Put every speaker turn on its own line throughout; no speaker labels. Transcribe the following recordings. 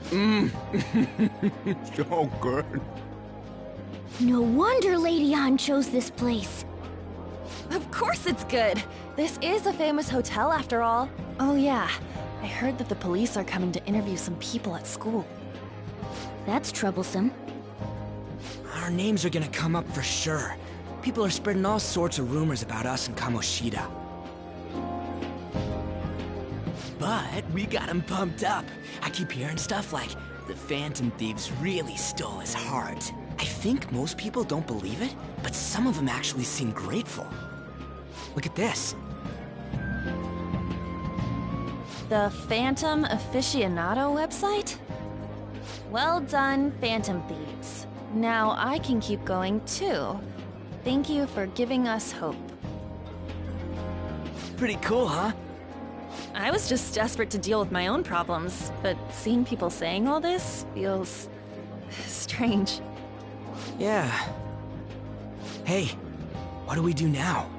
Mmm. So good.
No wonder Lady An chose this place.
Of course it's good. This is a famous hotel after all. Oh yeah, I heard that the police are coming to interview some people at school.
That's troublesome.
Our names are gonna come up for sure. People are spreading all sorts of rumors about us in Kamoshida. But we got him pumped up. I keep hearing stuff like, the Phantom Thieves really stole his heart. I think most people don't believe it, but some of them actually seem grateful. Look at this.
The Phantom Aficionado website? Well done, Phantom Thieves. Now I can keep going too. Thank you for giving us hope.
Pretty cool, huh?
I was just desperate to deal with my own problems, but seeing people saying all this feels strange.
Yeah. Hey, what do we do now?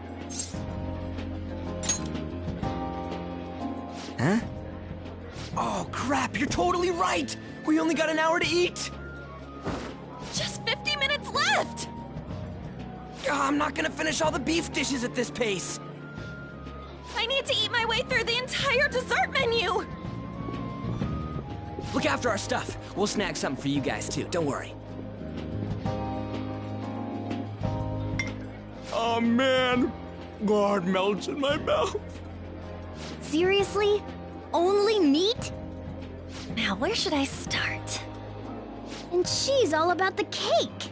Huh? Oh crap, you're totally right! We only got an hour to eat!
Just 50 minutes left!
I'm not gonna finish all the beef dishes at this pace!
I need to eat my way through the entire dessert menu!
Look after our stuff. We'll snag something for you guys too, don't worry.
Oh man, God melts in my mouth.
Seriously? Only meat?
Now where should I start?
And she's all about the cake.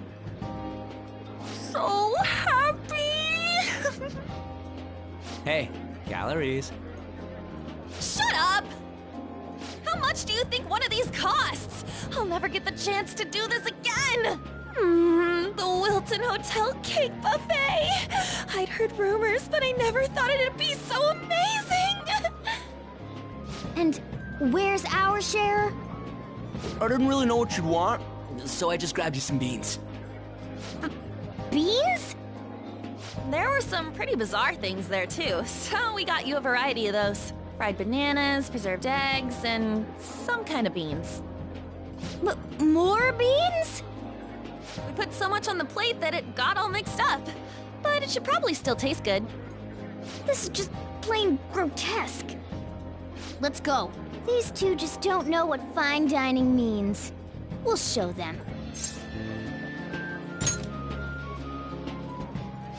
So happy!
Hey, calories.
Shut up! How much do you think one of these costs? I'll never get the chance to do this again! The Wilton Hotel Cake Buffet! I'd heard rumors, but I never thought it'd be so amazing!
And where's our share?
I didn't really know what you'd want, so I just grabbed you some beans.
Beans?
There were some pretty bizarre things there too, so we got you a variety of those. Fried bananas, preserved eggs, and some kind of beans.
More beans?
We put so much on the plate that it got all mixed up. But it should probably still taste good.
This is just plain grotesque. Let's go. These two just don't know what fine dining means. We'll show them.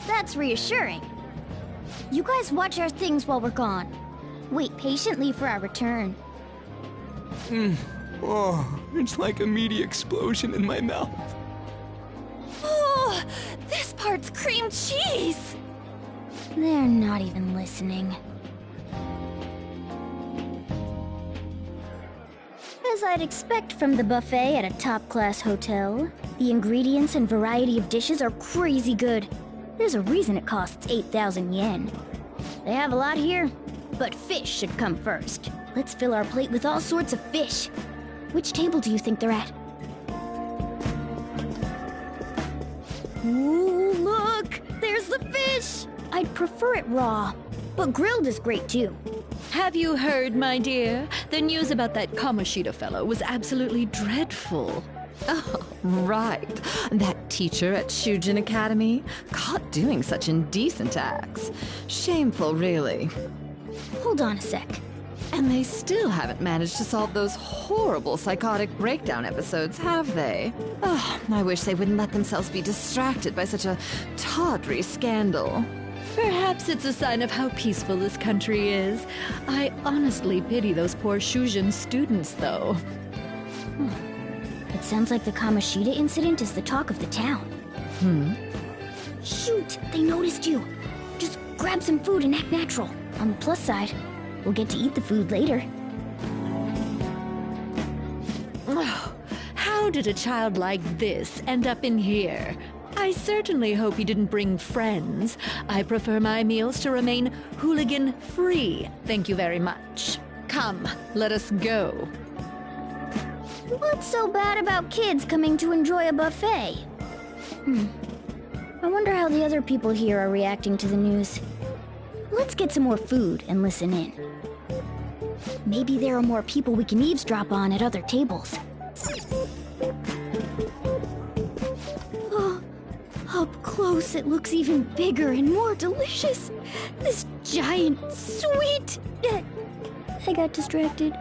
That's reassuring. You guys watch our things while we're gone. Wait patiently for our return.
Oh, it's like a meaty explosion in my mouth.
Oh, this part's cream cheese!
They're not even listening. As I'd expect from the buffet at a top-class hotel, the ingredients and variety of dishes are crazy good. There's a reason it costs 8,000 yen. They have a lot here, but fish should come first. Let's fill our plate with all sorts of fish. Which table do you think they're at? Ooh, look! There's the fish! I'd prefer it raw, but grilled is great too.
Have you heard, my dear? The news about that Kamoshida fellow was absolutely dreadful. Oh, right. That teacher at Shujin Academy, caught doing such indecent acts. Shameful, really.
Hold on a sec.
And they still haven't managed to solve those horrible psychotic breakdown episodes, have they? Oh, I wish they wouldn't let themselves be distracted by such a tawdry scandal. Perhaps it's a sign of how peaceful this country is. I honestly pity those poor Shujin students, though.
It sounds like the Kamoshida incident is the talk of the town. Shoot, they noticed you. Just grab some food and act natural. On the plus side, we'll get to eat the food later.
Oh, how did a child like this end up in here? I certainly hope he didn't bring friends. I prefer my meals to remain hooligan-free. Thank you very much. Come, let us go.
What's so bad about kids coming to enjoy a buffet? I wonder how the other people here are reacting to the news. Let's get some more food and listen in. Maybe there are more people we can eavesdrop on at other tables. Oh, up close it looks even bigger and more delicious. This giant sweet... I got distracted.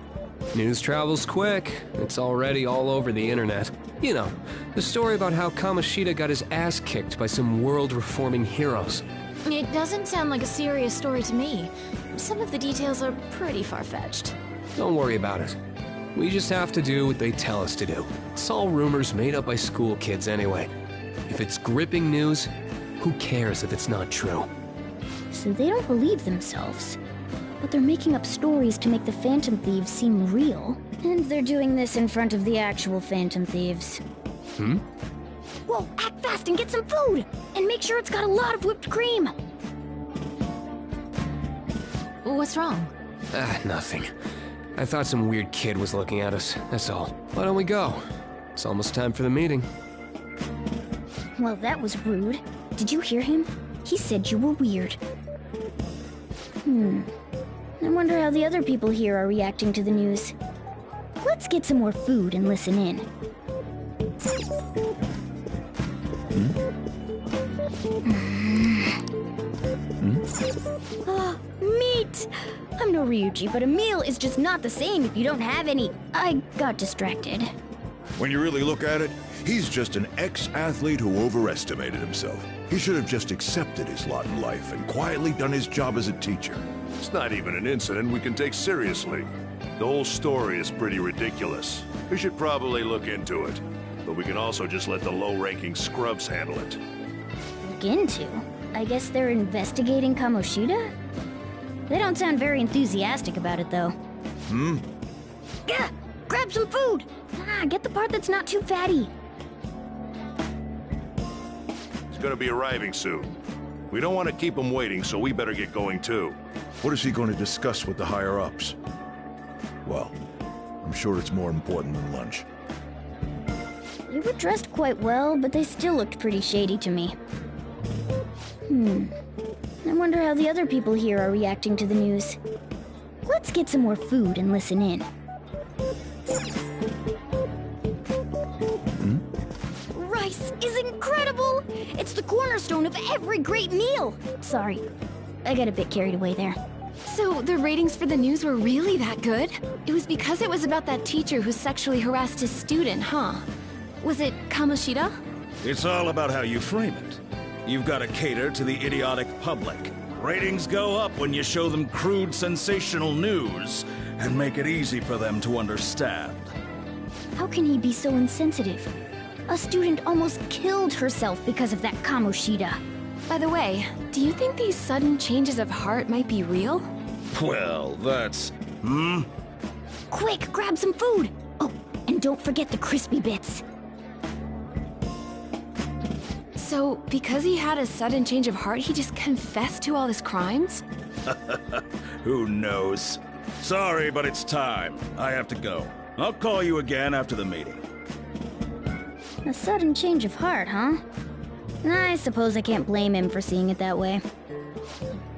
News travels quick. It's already all over the internet. You know, the story about how Kamoshida got his ass kicked by some world-reforming heroes.
It doesn't sound like a serious story to me. Some of the details are pretty far-fetched.
Don't worry about it. We just have to do what they tell us to do. It's all rumors made up by school kids anyway. If it's gripping news, who cares if it's not true?
So they don't believe themselves. But they're making up stories to make the Phantom Thieves seem real. And they're doing this in front of the actual Phantom Thieves. Whoa, act fast and get some food! And make sure it's got a lot of whipped cream!
What's wrong?
Nothing. I thought some weird kid was looking at us, that's all. Why don't we go? It's almost time for the meeting.
Well, that was rude. Did you hear him? He said you were weird. I wonder how the other people here are reacting to the news. Let's get some more food and listen in. Ah, meat! I'm no Ryuji, but a meal is just not the same if you don't have any. I got distracted.
When you really look at it, he's just an ex-athlete who overestimated himself. He should have just accepted his lot in life and quietly done his job as a teacher.
It's not even an incident we can take seriously. The whole story is pretty ridiculous. We should probably look into it. But we can also just let the low-ranking scrubs handle it.
Look into? I guess they're investigating Kamoshida? They don't sound very enthusiastic about it, though. Yeah, grab some food! Get the part that's not too fatty.
He's gonna be arriving soon. We don't want to keep him waiting, so we better get going too.
What is he going to discuss with the higher-ups? Well, I'm sure it's more important than lunch.
They were dressed quite well, but they still looked pretty shady to me. I wonder how the other people here are reacting to the news. Let's get some more food and listen in. Rice is incredible! It's the cornerstone of every great meal! Sorry, I got a bit carried away there.
So the ratings for the news were really that good? It was because it was about that teacher who sexually harassed his student, huh? Was it Kamoshida?
It's all about how you frame it. You've got to cater to the idiotic public. Ratings go up when you show them crude, sensational news and make it easy for them to understand.
How can he be so insensitive? A student almost killed herself because of that Kamoshida.
By the way, do you think these sudden changes of heart might be real?
Well, that's...
Quick, grab some food! Oh, and don't forget the crispy bits.
So, because he had a sudden change of heart, he just confessed to all his crimes?
Who knows? Sorry, but it's time. I have to go. I'll call you again after the meeting.
A sudden change of heart, huh? I suppose I can't blame him for seeing it that way.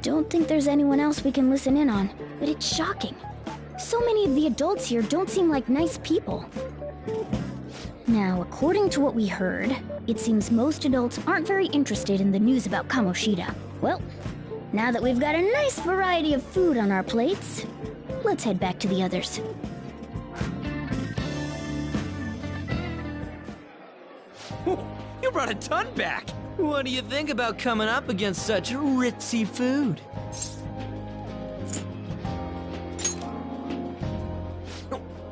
Don't think there's anyone else we can listen in on, but it's shocking. So many of the adults here don't seem like nice people. Now, according to what we heard, it seems most adults aren't very interested in the news about Kamoshida. Well, now that we've got a nice variety of food on our plates, let's head back to the others.
You brought a ton back! What do you think about coming up against such ritzy food?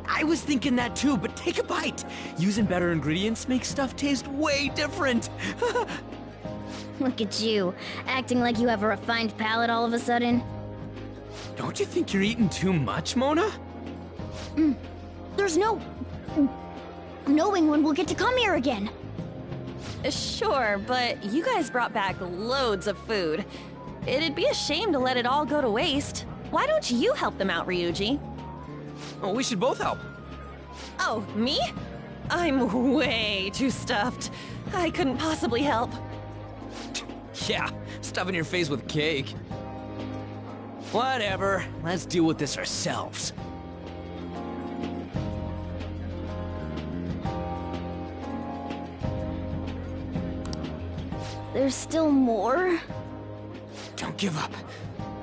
I was thinking that too, but take a bite! Using better ingredients makes stuff taste way different!
Look at you, acting like you have a refined palate all of a sudden.
Don't you think you're eating too much, Mona?
There's no knowing when we'll get to come here again.
Sure, but you guys brought back loads of food. It'd be a shame to let it all go to waste. Why don't you help them out, Ryuji?
Oh, we should both help.
Oh, me? I'm way too stuffed. I couldn't possibly help.
Yeah, stuffing your face with cake. Whatever, let's deal with this ourselves.
there's still more?
Don't give up.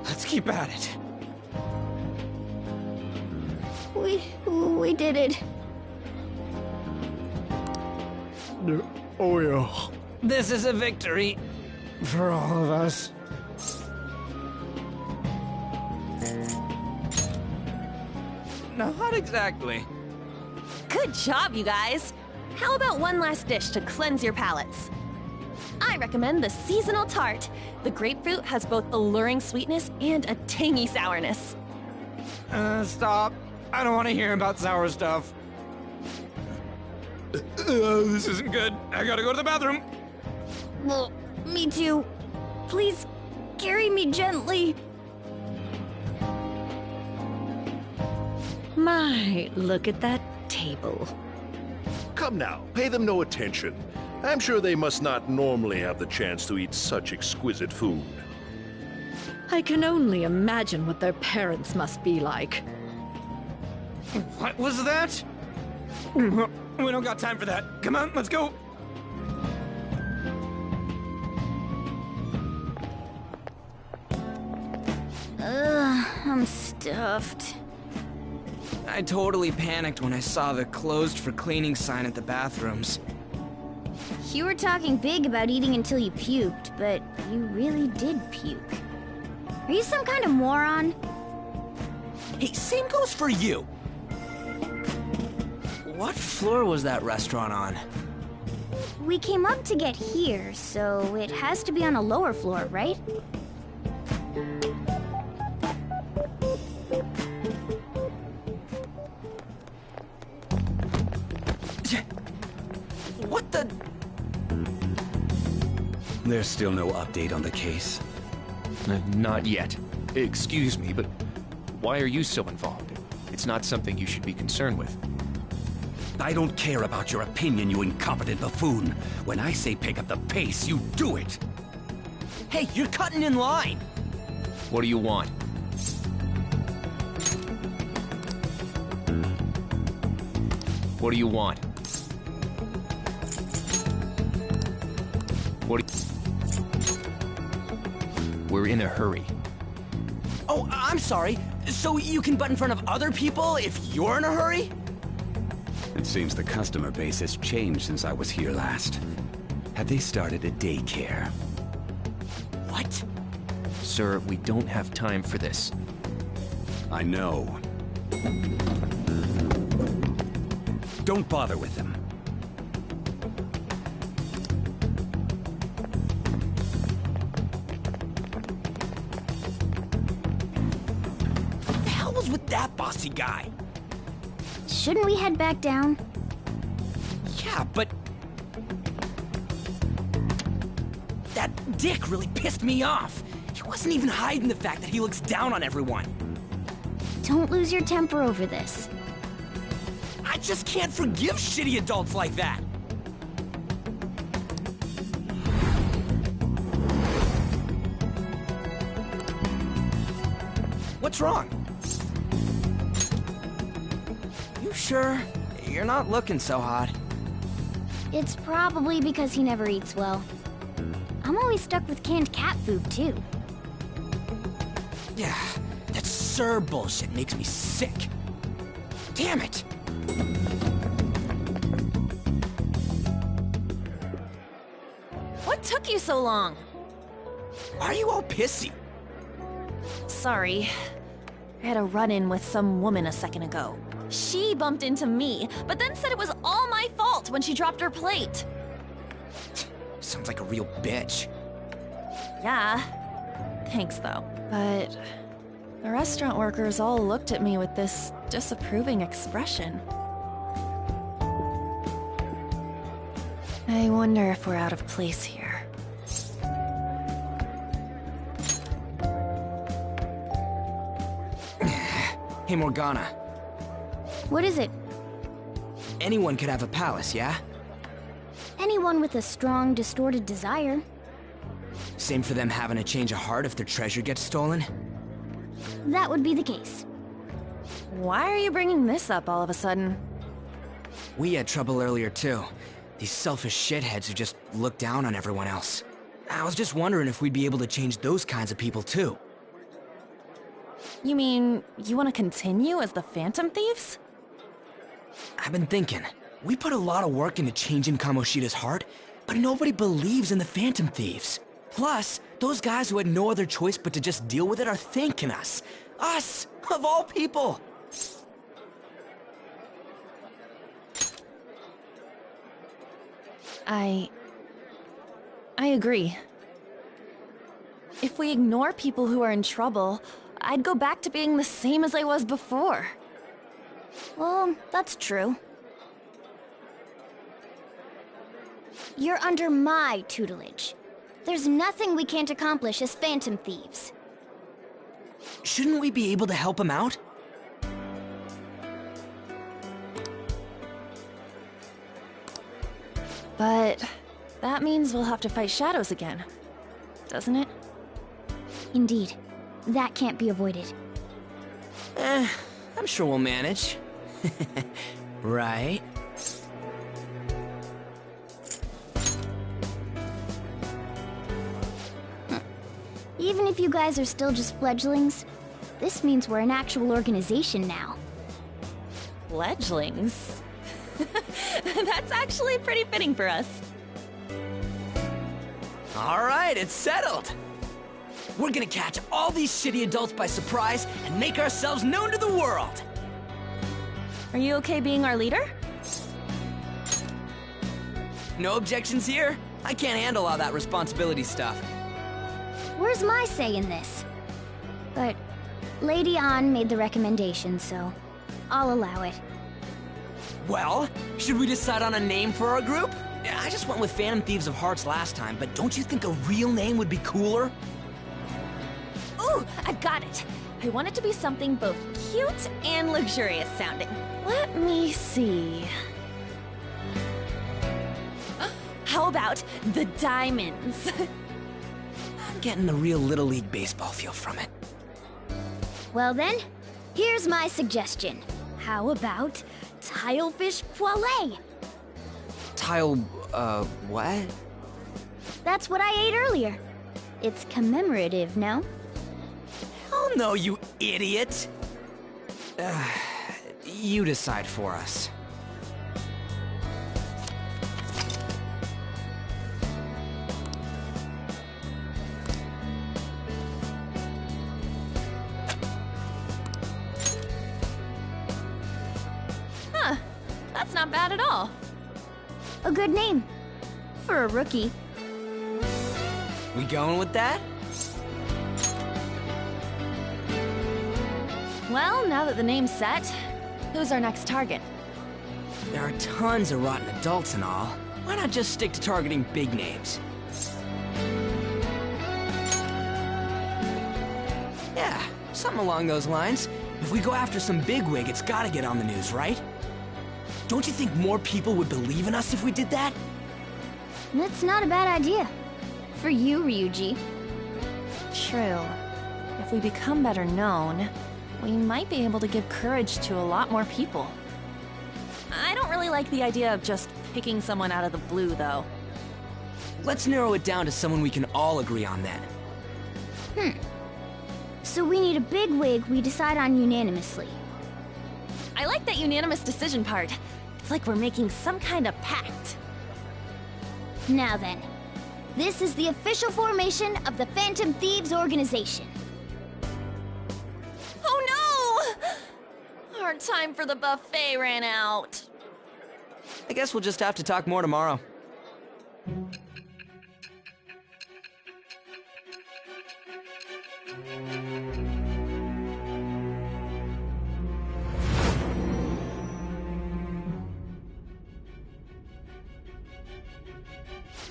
Let's keep at it.
We did it.
Oh yeah.
This is a victory for all of us. Not exactly.
Good job, you guys! How about one last dish to cleanse your palates? I recommend the seasonal tart. The grapefruit has both alluring sweetness and a tangy sourness.
Stop. I don't want to hear about sour stuff. This isn't good. I gotta go to the bathroom.
Well, me too. Please, carry me gently.
My, look at that table.
Come now, pay them no attention. I'm sure they must not normally have the chance to eat such exquisite food.
I can only imagine what their parents must be like.
What was that? We don't got time for that. Come on, let's go.
I'm stuffed.
I totally panicked when I saw the closed for cleaning sign at the bathrooms.
You were talking big about eating until you puked, but you really did puke. Are you some kind of moron?
Hey, same goes for you. What floor was that restaurant on?
We came up to get here, so it has to be on a lower floor, right?
What the?
There's still no update on the case.
Not yet. Excuse me, but why are you so involved? It's not something you should be concerned with.
I don't care about your opinion, you incompetent buffoon. When I say pick up the pace, you do it.
Hey, you're cutting in line.
What do you want? What do you want? We're in a hurry.
Oh, I'm sorry. So you can butt in front of other people if you're in a hurry?
It seems the customer base has changed since I was here last. Have they started a daycare?
What?
Sir, we don't have time for this.
I know. Don't bother with them.
What the hell was with that bossy guy?
Shouldn't we head back down?
Yeah, but... that dick really pissed me off. He wasn't even hiding the fact that he looks down on everyone.
Don't lose your temper over this.
I just can't forgive shitty adults like that. What's wrong? You sure? You're not looking so hot.
It's probably because he never eats well. I'm always stuck with canned cat food, too.
Yeah, that Sir bullshit makes me sick. Damn it!
What took you so long?
Why are you all pissy?
Sorry. I had a run-in with some woman a second ago. She bumped into me, but then said it was all my fault when she dropped her plate.
Sounds like a real bitch.
Yeah. Thanks, though. But the restaurant workers all looked at me with this disapproving expression. I wonder if we're out of place here.
Hey, Morgana.
What is it?
Anyone could have a palace, yeah?
Anyone with a strong, distorted desire.
Same for them having a change of heart if their treasure gets stolen?
That would be the case.
Why are you bringing this up all of a sudden?
We had trouble earlier, too. These selfish shitheads who just look down on everyone else. I was just wondering if we'd be able to change those kinds of people too.
You mean, you want to continue as the Phantom Thieves?
I've been thinking, we put a lot of work into changing Kamoshida's heart, but nobody believes in the Phantom Thieves. Plus, those guys who had no other choice but to just deal with it are thanking us. Us, of all people!
I agree. If we ignore people who are in trouble, I'd go back to being the same as I was before.
Well, that's true. You're under my tutelage. There's nothing we can't accomplish as Phantom Thieves.
Shouldn't we be able to help him out?
But that means we'll have to fight shadows again, doesn't it?
Indeed. That can't be avoided.
I'm sure we'll manage. Right?
Even if you guys are still just fledglings, this means we're an actual organization now.
Fledglings? That's actually pretty fitting for us.
Alright, it's settled! We're gonna catch all these shitty adults by surprise and make ourselves known to the world!
Are you okay being our leader?
No objections here? I can't handle all that responsibility stuff.
Where's my say in this? But Lady An made the recommendation, so I'll allow it.
Well, should we decide on a name for our group? I just went with Phantom Thieves of Hearts last time, but don't you think a real name would be cooler?
Ooh, I've got it! I want it to be something both cute and luxurious sounding. Let me see. How about the Diamonds?
I'm getting the real Little League Baseball feel from it.
Well then, here's my suggestion. How about Tilefish Poêlée?
What?
That's what I ate earlier. It's commemorative, no?
Hell no, you idiot! You decide for us.
Huh, that's not bad at all.
A good name. For a rookie.
We going with that?
Well, now that the name's set, who's our next target?
There are tons of rotten adults and all. Why not just stick to targeting big names? Yeah, something along those lines. If we go after some bigwig, it's gotta get on the news, right? Don't you think more people would believe in us if we did that?
That's not a bad idea. For you, Ryuji.
True. If we become better known, we might be able to give courage to a lot more people. I don't really like the idea of just picking someone out of the blue, though.
Let's narrow it down to someone we can all agree on then.
So we need a bigwig we decide on unanimously.
I like that unanimous decision part. It's like we're making some kind of pact.
Now then, this is the official formation of the Phantom Thieves organization.
Oh no! Our time for the buffet ran out.
I guess we'll just have to talk more tomorrow.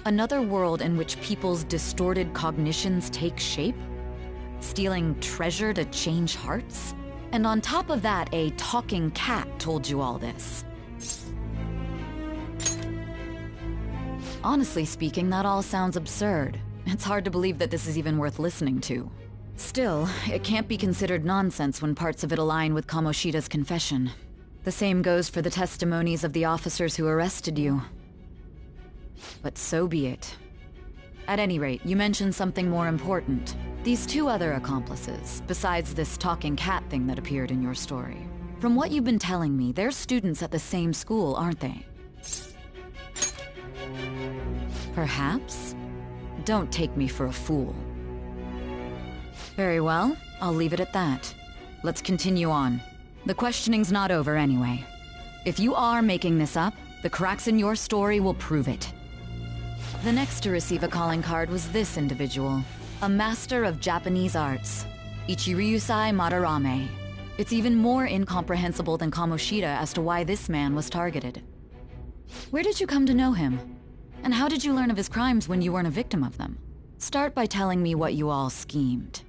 Another world in which people's distorted cognitions take shape? Stealing treasure to change hearts? And on top of that, a talking cat told you all this. Honestly speaking, that all sounds absurd. It's hard to believe that this is even worth listening to. Still, it can't be considered nonsense when parts of it align with Kamoshida's confession. The same goes for the testimonies of the officers who arrested you. But so be it. At any rate, you mentioned something more important. These two other accomplices, besides this talking cat thing that appeared in your story. From what you've been telling me, they're students at the same school, aren't they? Perhaps? Don't take me for a fool. Very well, I'll leave it at that. Let's continue on. The questioning's not over anyway. If you are making this up, the cracks in your story will prove it. The next to receive a calling card was this individual, a master of Japanese arts, Ichiryusai Madarame. It's even more incomprehensible than Kamoshida as to why this man was targeted. Where did you come to know him? And how did you learn of his crimes when you weren't a victim of them? Start by telling me what you all schemed.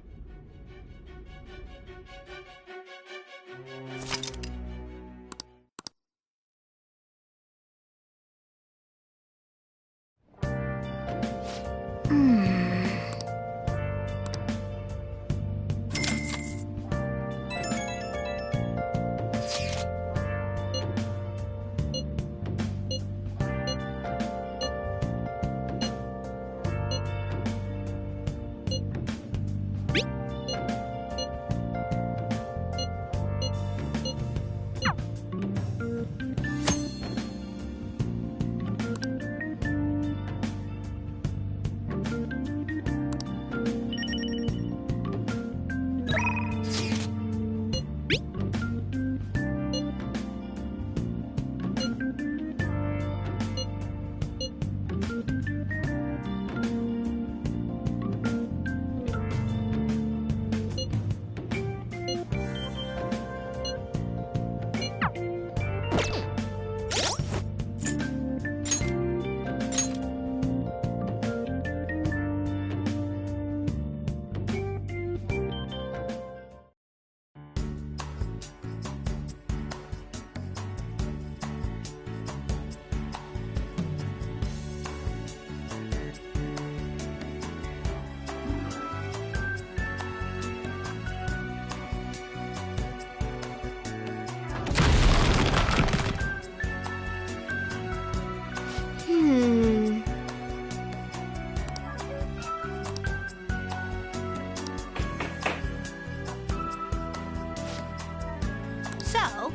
So,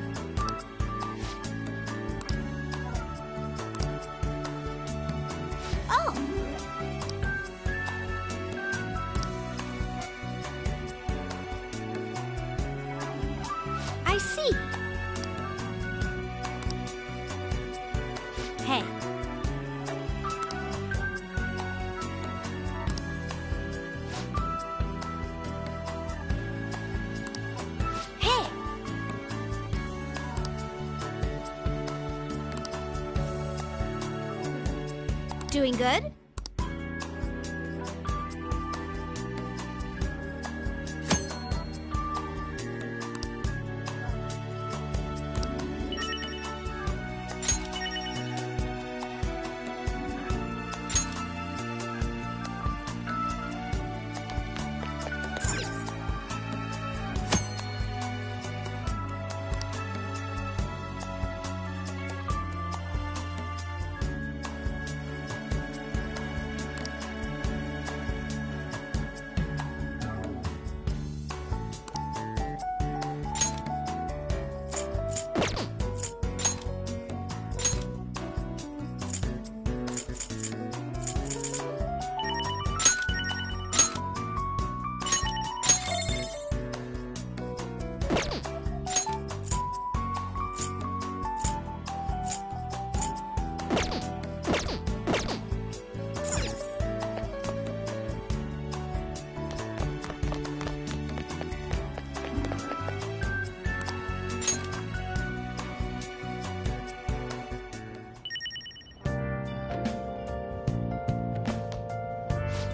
oh, I see. Hey. Hey. Doing good?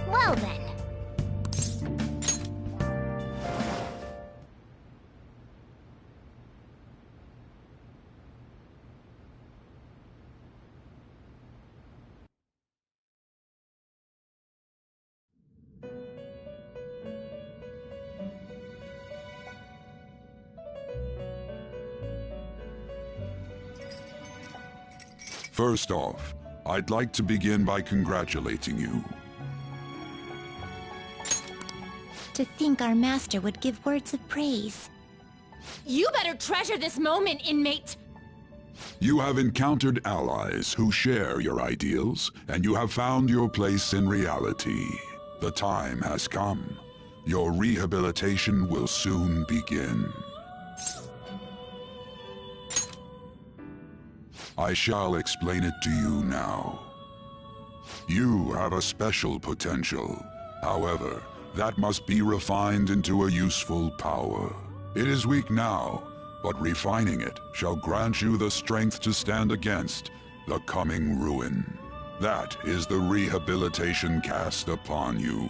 Well then.
First off, I'd like to begin by congratulating you. To think our master would give words of praise.
You better treasure this moment, inmate!
You have encountered allies who share your ideals, and you have found your place in reality. The time has come. Your rehabilitation will soon begin. I shall explain it to you now. You have a special potential. However, that must be refined into a useful power. It is weak now, but refining it shall grant you the strength to stand against the coming ruin. That is the rehabilitation cast upon you.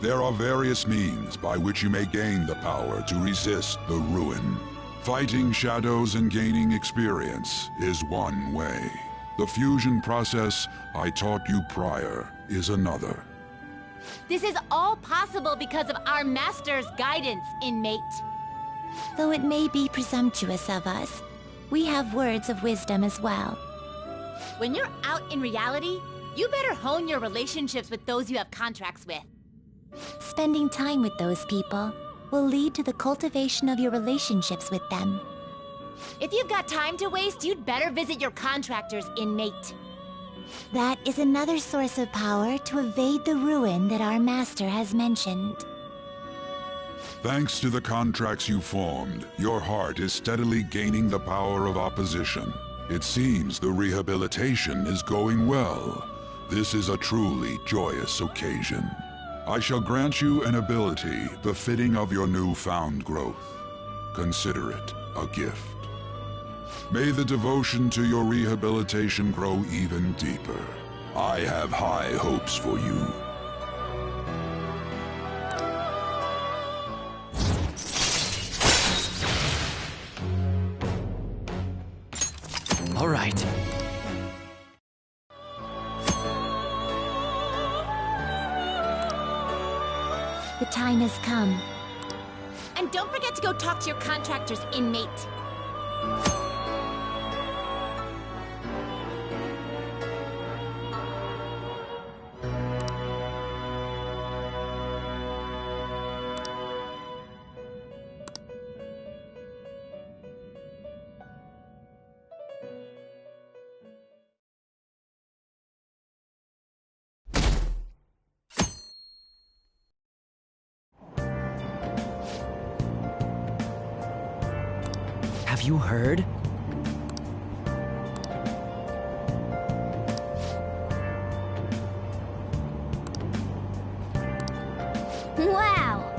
There are various means by which you may gain the power to resist the ruin. Fighting shadows and gaining experience is one way. The fusion process I taught you prior is another.
This is all possible because of our master's guidance, inmate.
Though it may be presumptuous of us, we have words of wisdom as well.
When you're out in reality, you better hone your relationships with those you have contracts with.
Spending time with those people will lead to the cultivation of your relationships with them.
If you've got time to waste, you'd better visit your contractors, inmate.
That is another source of power to evade the ruin that our master has mentioned.
Thanks to the contracts you formed, your heart is steadily gaining the power of opposition. It seems the rehabilitation is going well. This is a truly joyous occasion. I shall grant you an ability befitting of your newfound growth. Consider it a gift. May the devotion to your rehabilitation grow even deeper. I have high hopes for you.
All right.
The time has come.
And don't forget to go talk to your contractors, inmate.
Have you heard?
Wow!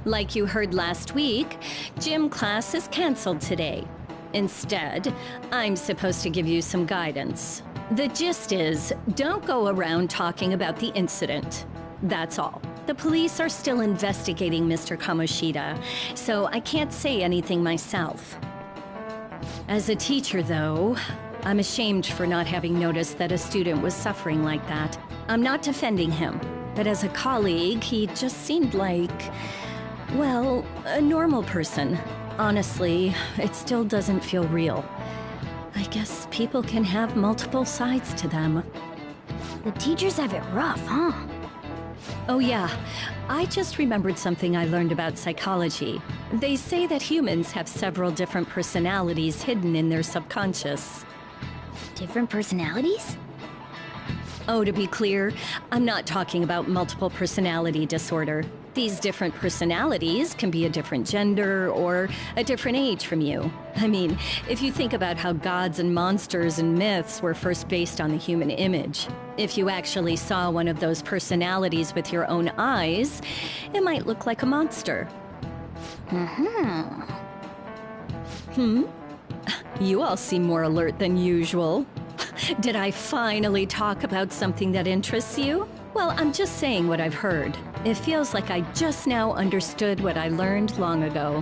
Like you heard last week, gym class is canceled today. Instead, I'm supposed to give you some guidance. The gist is, don't go around talking about the incident. That's all. The police are still investigating Mr. Kamoshida, so I can't say anything myself. As a teacher, though, I'm ashamed for not having noticed that a student was suffering like that. I'm not defending him, but as a colleague, he just seemed like, well, a normal person. Honestly, it still doesn't feel real. I guess people can have multiple sides to them.
The teachers have it rough, huh?
Oh yeah, I just remembered something I learned about psychology. They say that humans have several different personalities hidden in their subconscious.
Different personalities?
Oh, to be clear, I'm not talking about multiple personality disorder. These different personalities can be a different gender or a different age from you. I mean, if you think about how gods and monsters and myths were first based on the human image, if you actually saw one of those personalities with your own eyes, it might look like a monster. You all seem more alert than usual. Did I finally talk about something that interests you? Well, I'm just saying what I've heard. It feels like I just now understood what I learned long ago.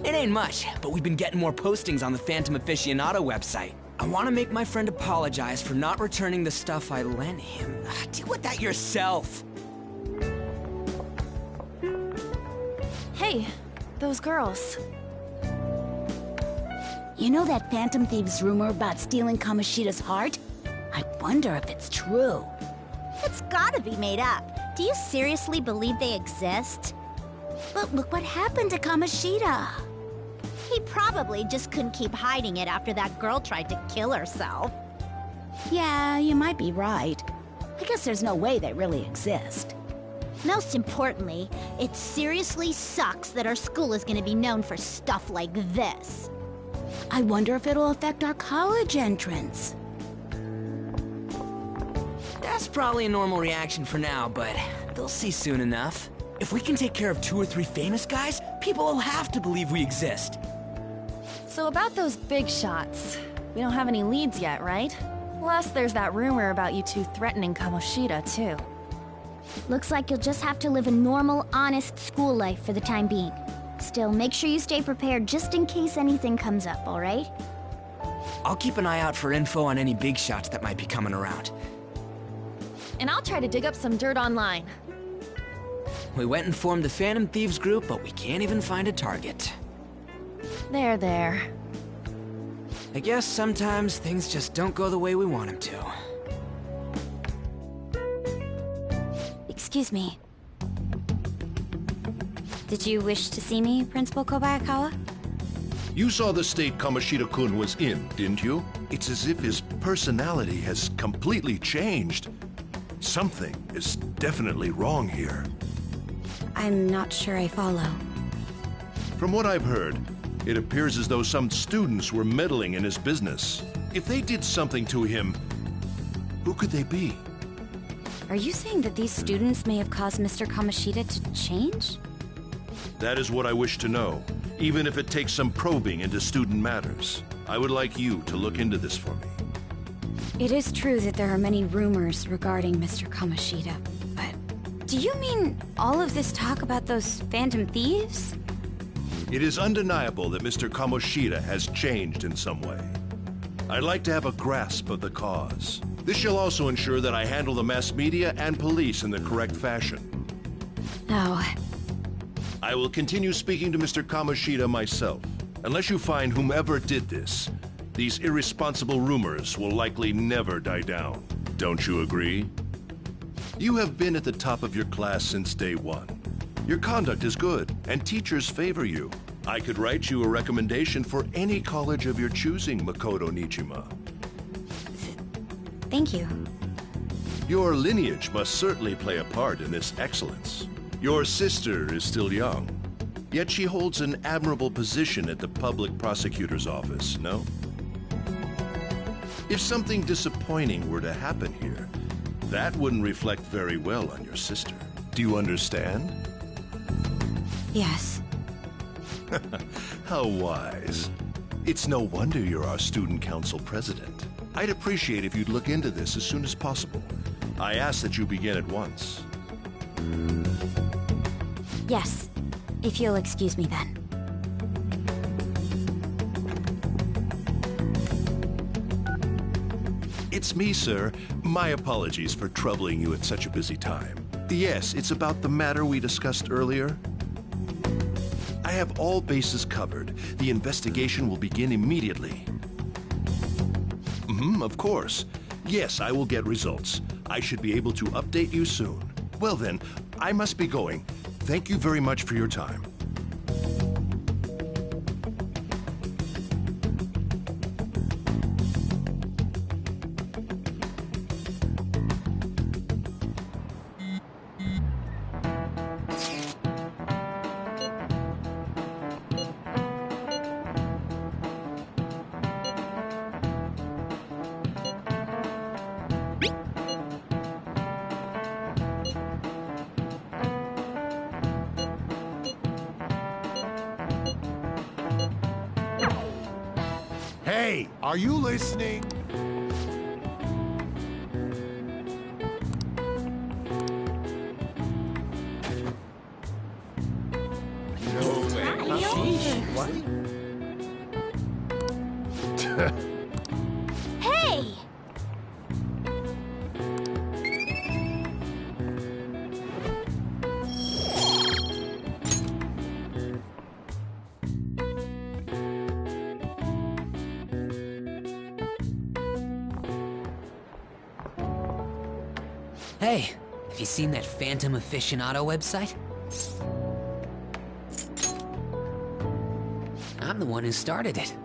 It ain't much, but we've been getting more postings on the Phantom Aficionado website. I want to make my friend apologize for not returning the stuff I lent him. Deal with that yourself.
Hey, those girls.
You know that Phantom Thieves rumor about stealing Kamoshida's heart? I wonder if it's true.
It's gotta be made up. Do you seriously believe they exist?
But look what happened to Kamoshida.
He probably just couldn't keep hiding it after that girl tried to kill herself.
Yeah, you might be right. I guess there's no way they really exist.
Most importantly, it seriously sucks that our school is gonna be known for stuff like this.
I wonder if it'll affect our college entrance.
That's probably a normal reaction for now, but they'll see soon enough. If we can take care of 2 or 3 famous guys, people will have to believe we exist.
So about those big shots, we don't have any leads yet, right? Plus, there's that rumor about you two threatening Kamoshida, too.
Looks like you'll just have to live a normal, honest school life for the time being. Still, make sure you stay prepared just in case anything comes up, alright?
I'll keep an eye out for info on any big shots that might be coming around.
And I'll try to dig up some dirt online.
We went and formed the Phantom Thieves group, but we can't even find a target.
There.
I guess sometimes things just don't go the way we want them to.
Excuse me. Did you wish to see me, Principal Kobayakawa?
You saw the state Kamoshida-kun was in, didn't you? It's as if his personality has completely changed. Something is definitely wrong here.
I'm not sure I follow.
From what I've heard, it appears as though some students were meddling in his business. If they did something to him, who could they be?
Are you saying that these students may have caused Mr. Kamoshida to change?
That is what I wish to know, even if it takes some probing into student matters. I would like you to look into this for me.
It is true that there are many rumors regarding Mr. Kamoshida, but do you mean all of this talk about those Phantom Thieves?
It is undeniable that Mr. Kamoshida has changed in some way. I'd like to have a grasp of the cause. This shall also ensure that I handle the mass media and police in the correct fashion.
Oh.
I will continue speaking to Mr. Kamoshida myself. Unless you find whomever did this, these irresponsible rumors will likely never die down. Don't you agree? You have been at the top of your class since day one. Your conduct is good, and teachers favor you. I could write you a recommendation for any college of your choosing, Makoto Nijima.
Thank you.
Your lineage must certainly play a part in this excellence. Your sister is still young, yet she holds an admirable position at the public prosecutor's office, no? If something disappointing were to happen here, that wouldn't reflect very well on your sister. Do you understand?
Yes.
How wise. It's no wonder you're our student council president. I'd appreciate if you'd look into this as soon as possible. I ask that you begin at once.
Yes. If you'll excuse me then.
It's me, sir. My apologies for troubling you at such a busy time. Yes, it's about the matter we discussed earlier. I have all bases covered. The investigation will begin immediately. Of course. Yes, I will get results. I should be able to update you soon. Well then, I must be going. Thank you very much for your time.
Hey, are you listening?
What?
Hey!
Hey, have you seen that Phantom Aficionado website? I'm the one who started it.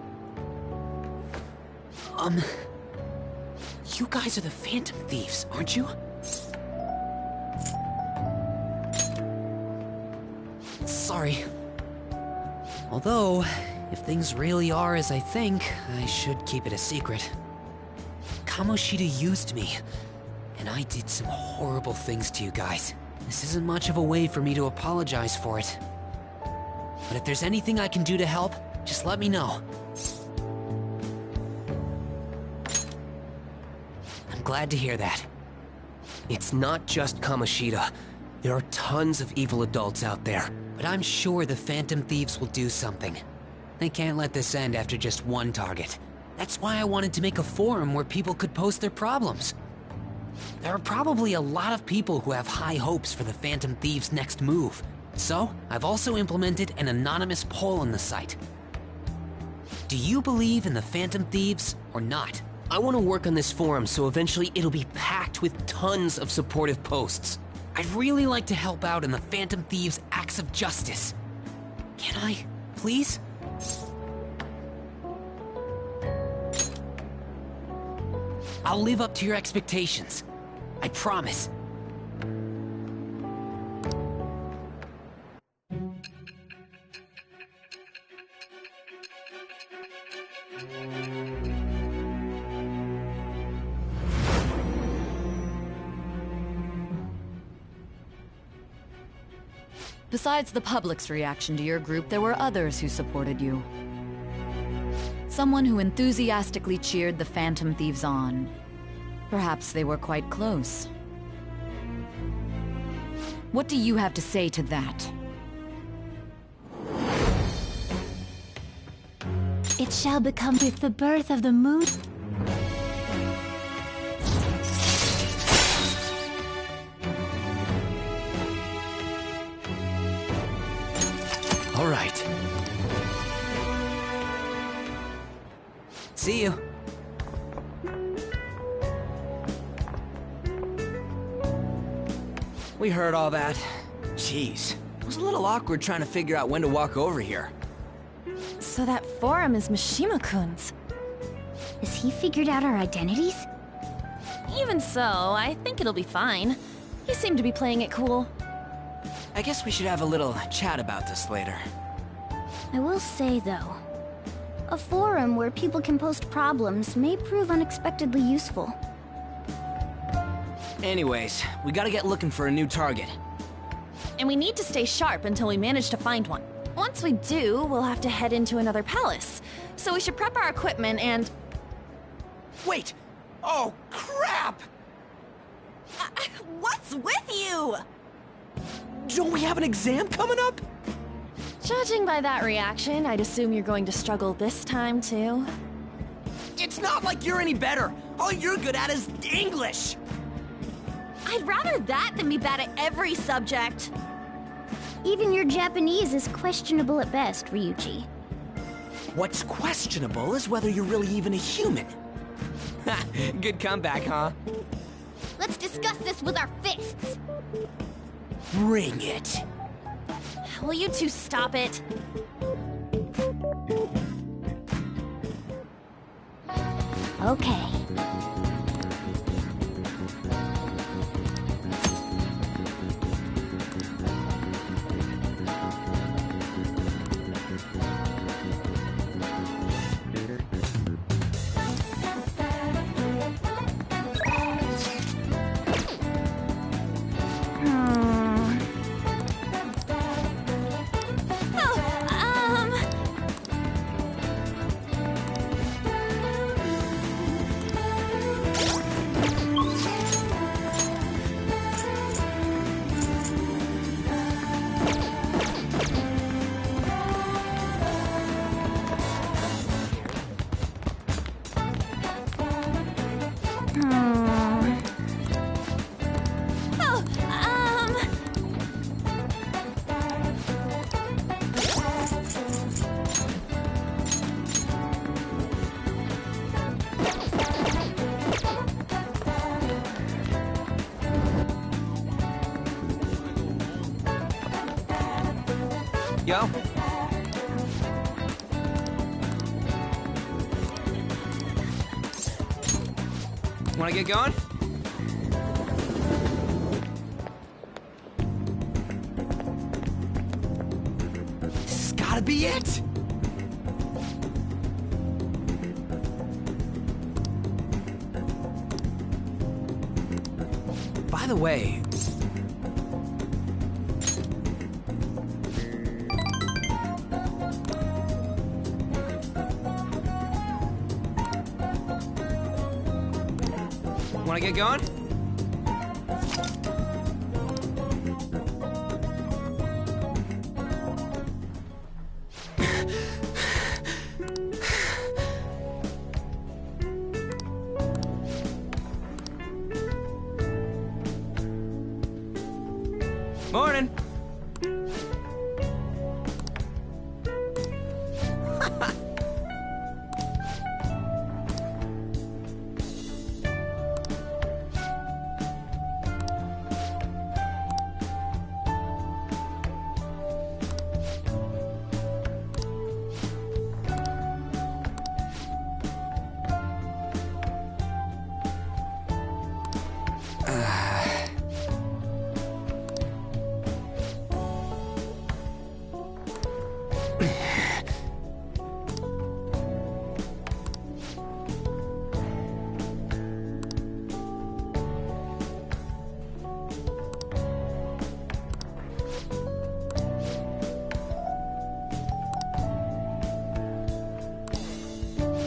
You guys are the Phantom Thieves, aren't you? Sorry. Although, if things really are as I think, I should keep it a secret. Kamoshida used me, and I did some horrible things to you guys. This isn't much of a way for me to apologize for it. But if there's anything I can do to help, just let me know. I'm glad to hear that.
It's not just Kamoshida. There are tons of evil adults out there.
But I'm sure the Phantom Thieves will do something. They can't let this end after just one target. That's why I wanted to make a forum where people could post their problems. There are probably a lot of people who have high hopes for the Phantom Thieves' next move. So, I've also implemented an anonymous poll on the site. Do you believe in the Phantom Thieves or not?
I want to work on this forum so eventually it'll be packed with tons of supportive posts.
I'd really like to help out in the Phantom Thieves' acts of justice. Can I, please? I'll live up to your expectations. I promise.
Besides the public's reaction to your group, there were others who supported you. Someone who enthusiastically cheered the Phantom Thieves on. Perhaps they were quite close. What do you have to say to that?
It shall become with the birth of the moon.
All right.
See you.
We heard all that. Jeez, it was a little awkward trying to figure out when to walk over here.
So that forum is Mishima-kun's.
Has he figured out our identities?
Even so, I think it'll be fine. He seemed to be playing it cool.
I guess we should have a little chat about this later.
I will say, though, a forum where people can post problems may prove unexpectedly useful.
Anyways, we gotta get looking for a new target.
And we need to stay sharp until we manage to find one. Once we do, we'll have to head into another palace. So we should prep our equipment and...
Wait! Oh, crap!
What's with you?
Don't we have an exam coming up?
Judging by that reaction, I'd assume you're going to struggle this time, too.
It's not like you're any better. All you're good at is English.
I'd rather that than be bad at every subject.
Even your Japanese is questionable at best, Ryuji.
What's questionable is whether you're really even a human. Good comeback, huh?
Let's discuss this with our fists.
Bring it.
Will you two stop it?
Okay.
Yo. Wanna get going? This has gotta be it! By the way... Wanna get going? Morning.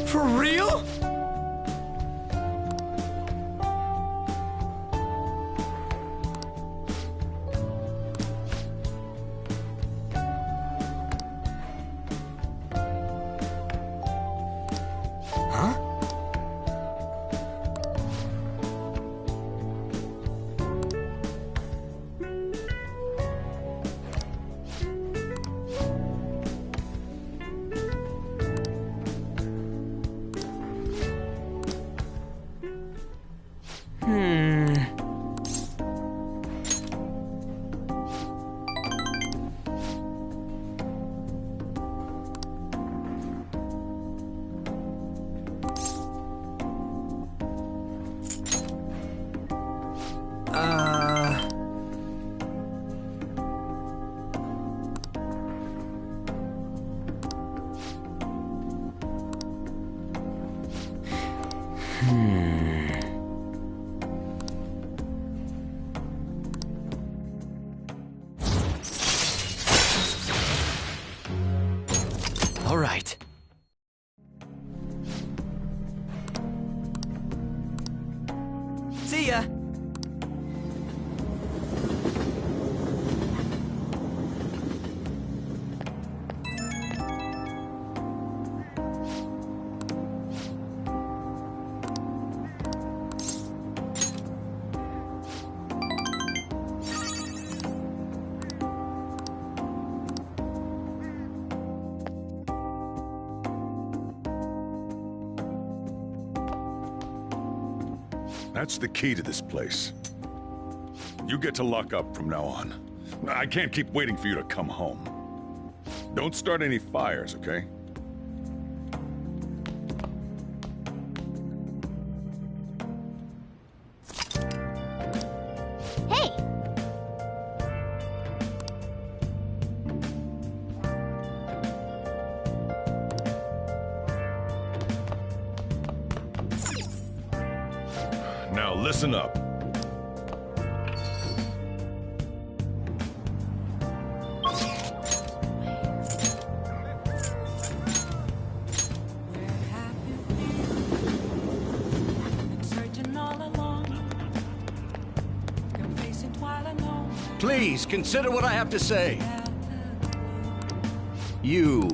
For real? Huh? All right. See ya.
That's the key to this place. You get to lock up from now on. I can't keep waiting for you to come home. Don't start any fires, okay?
Hey!
Now listen up.
Please, consider what I have to say. You.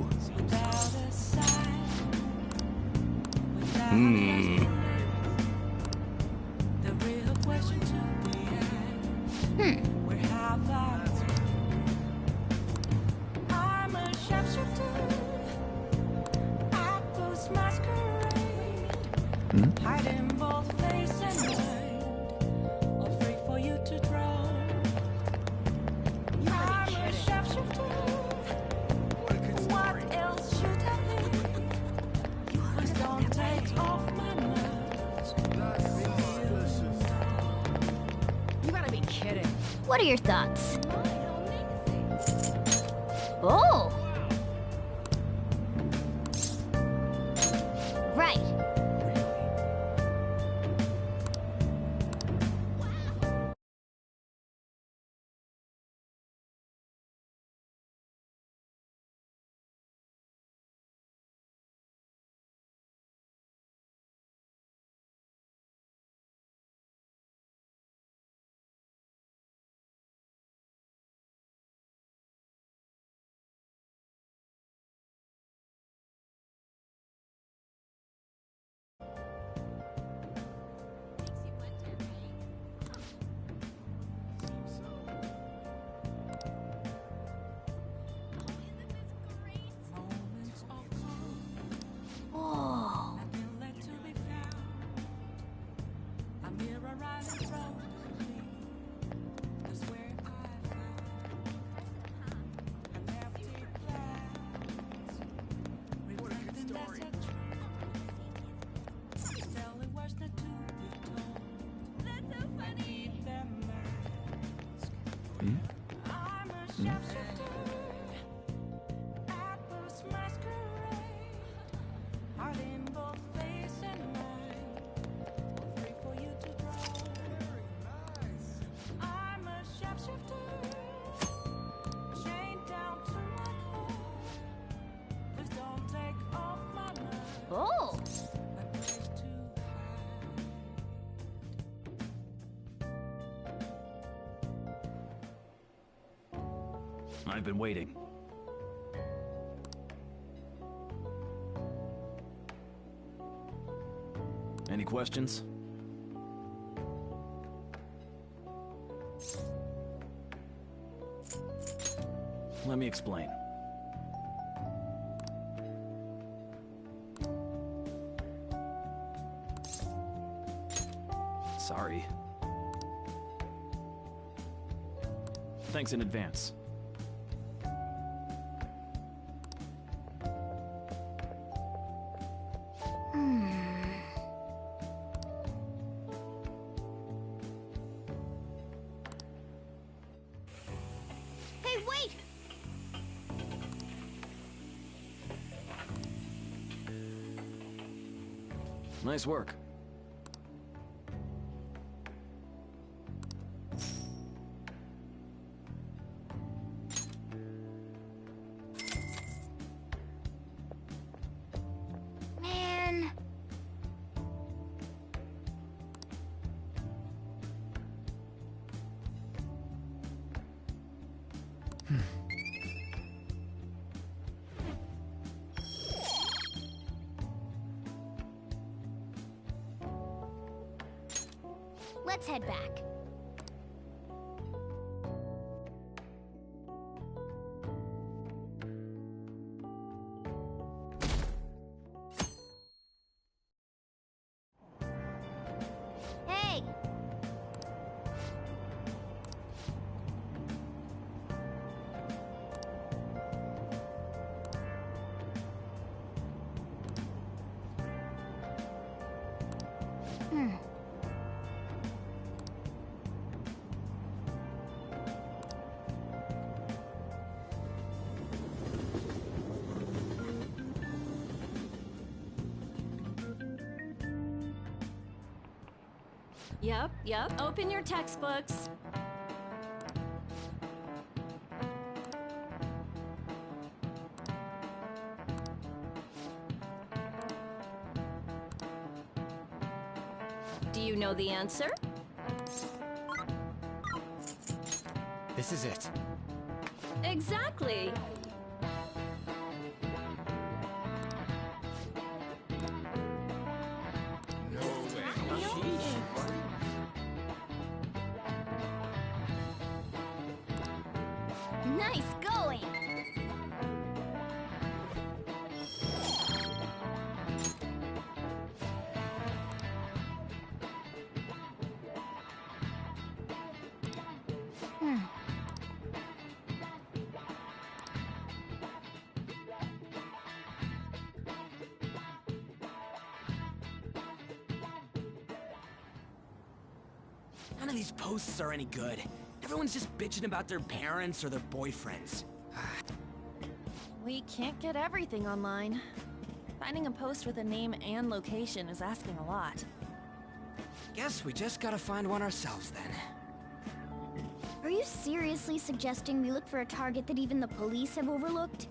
Hiding both face and mind, afraid for you to drown. I'm a sharpshooter,
What are your thoughts? Oh! Right. Whoa. Oh!
I've been waiting. Any questions? Let me explain. Sorry. Thanks in advance.
Hey, wait!
Nice work.
Man. Let's head back. Hey!
Yep. Open your textbooks. Do you know the answer?
This is it.
Exactly.
Nice going!
None of these posts are any good. Everyone's just bitching about their parents or their boyfriends.
We can't get everything online. Finding a post with a name and location is asking a lot.
Guess we just gotta find one ourselves then.
Are you seriously suggesting we look for a target that even the police have overlooked?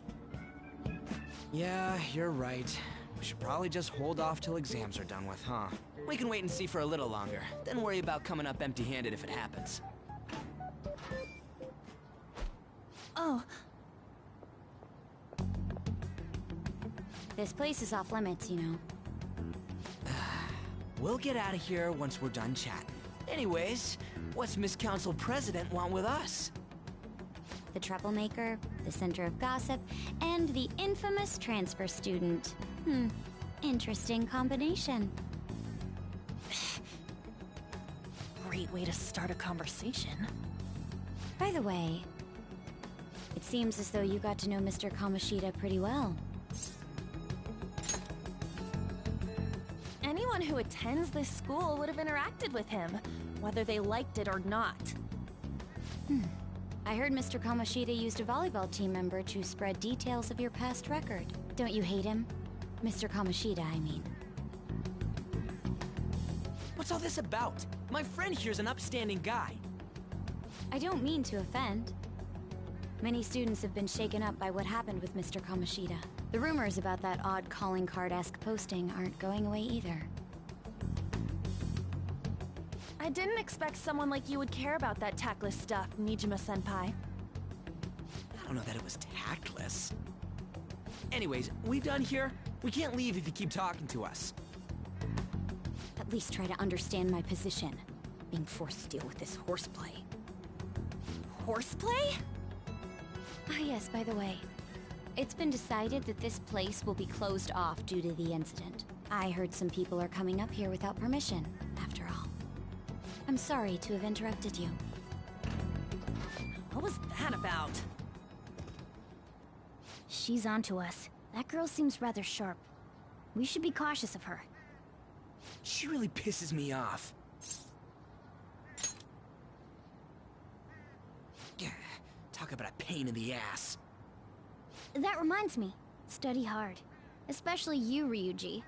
Yeah, you're right. We should probably just hold off till exams are done with, huh? We can wait and see for a little longer, then worry about coming up empty-handed if it happens.
Oh.
This place is off limits, you know.
We'll get out of here once we're done chatting. Anyways, what's Miss Council President want with us?
The troublemaker, the center of gossip, and the infamous transfer student. Interesting combination.
Great way to start a conversation.
By the way, it seems as though you got to know Mr. Kamoshida pretty well.
Anyone who attends this school would have interacted with him, whether they liked it or not.
I heard Mr. Kamoshida used a volleyball team member to spread details of your past record. Don't you hate him? Mr. Kamoshida, I mean.
What's all this about? My friend here's an upstanding guy.
I don't mean to offend. Many students have been shaken up by what happened with Mr. Kamoshida. The rumors about that odd calling card-esque posting aren't going away either.
I didn't expect someone like you would care about that tactless stuff, Nijima-senpai.
I don't know that it was tactless. Anyways, we done here? We can't leave if you keep talking to us.
At least try to understand my position. Being forced to deal with this horseplay.
Horseplay?
Ah yes, by the way. It's been decided that this place will be closed off due to the incident. I heard some people are coming up here without permission, after all. I'm sorry to have interrupted you.
What was that about?
She's onto us. That girl seems rather sharp. We should be cautious of her.
She really pisses me off. Talk about a pain in the ass.
That reminds me. Study hard. Especially you, Ryuji.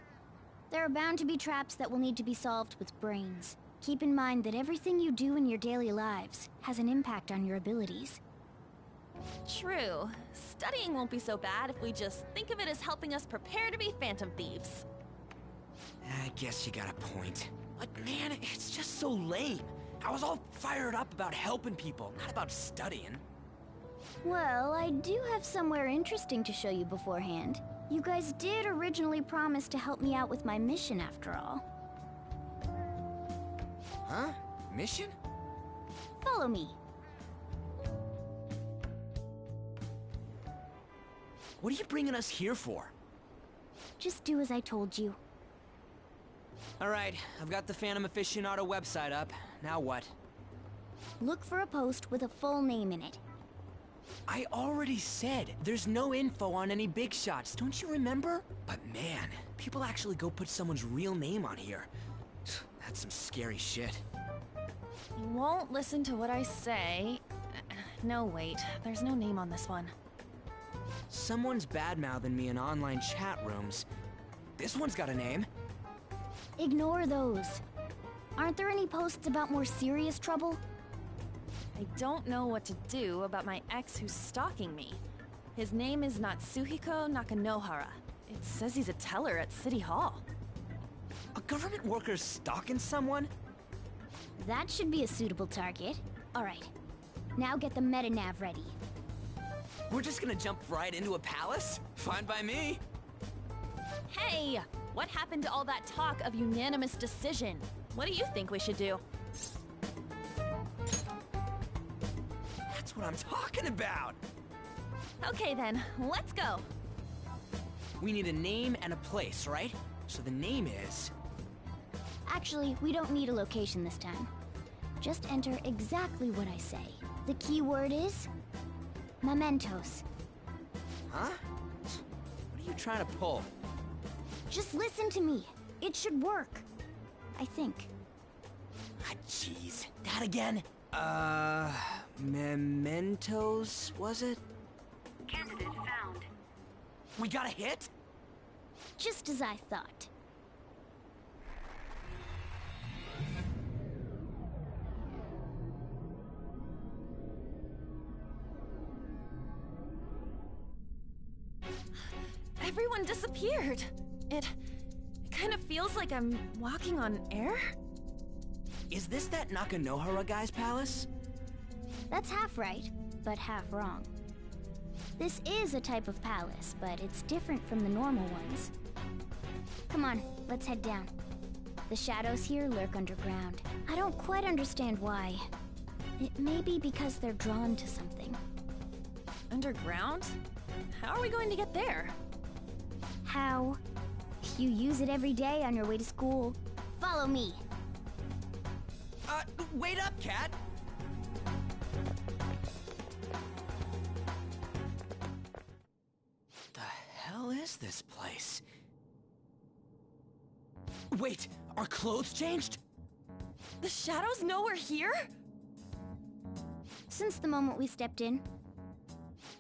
There are bound to be traps that will need to be solved with brains. Keep in mind that everything you do in your daily lives has an impact on your abilities.
True. Studying won't be so bad if we just think of it as helping us prepare to be phantom thieves.
I guess you got a point. But man, it's just so lame. I was all fired up about helping people, not about studying.
Well, I do have somewhere interesting to show you beforehand. You guys did originally promise to help me out with my mission after all.
Huh? Mission?
Follow me.
What are you bringing us here for?
Just do as I told you.
Alright, I've got the Phantom Aficionado website up. Now what?
Look for a post with a full name in it.
I already said there's no info on any big shots, don't you remember? But man, people actually go put someone's real name on here. That's some scary shit.
You won't listen to what I say. No, wait. There's no name on this one.
Someone's bad-mouthing me in online chat rooms. This one's got a name.
Ignore those. Aren't there any posts about more serious trouble?
I don't know what to do about my ex who's stalking me. His name is Natsuhiko Nakanohara. It says he's a teller at City Hall.
A government worker stalking someone?
That should be a suitable target. Alright. Now get the metanav ready.
We're just gonna jump right into a palace? Fine by me.
Hey! What happened to all that talk of unanimous decision? What do you think we should do?
That's what I'm talking about!
Okay then, let's go!
We need a name and a place, right? So the name is...
Actually, we don't need a location this time. Just enter exactly what I say. The keyword is... mementos.
Huh? What are you trying to pull?
Just listen to me. It should work. I think.
Ah, jeez. That again?
Mementos, was it?
Candidate found.
We got a hit?
Just as I thought.
Everyone disappeared. It kind of feels like I'm walking on air.
Is this that Nakanohara guy's palace?
That's half right, but half wrong. This is a type of palace, but it's different from the normal ones. Come on, let's head down. The shadows here lurk underground. I don't quite understand why. It may be because they're drawn to something.
Underground? How are we going to get there?
How? You use it every day on your way to school. Follow me.
Wait up, Cat! The hell is this place? Wait, our clothes changed?
The shadows know we're here?
Since the moment we stepped in.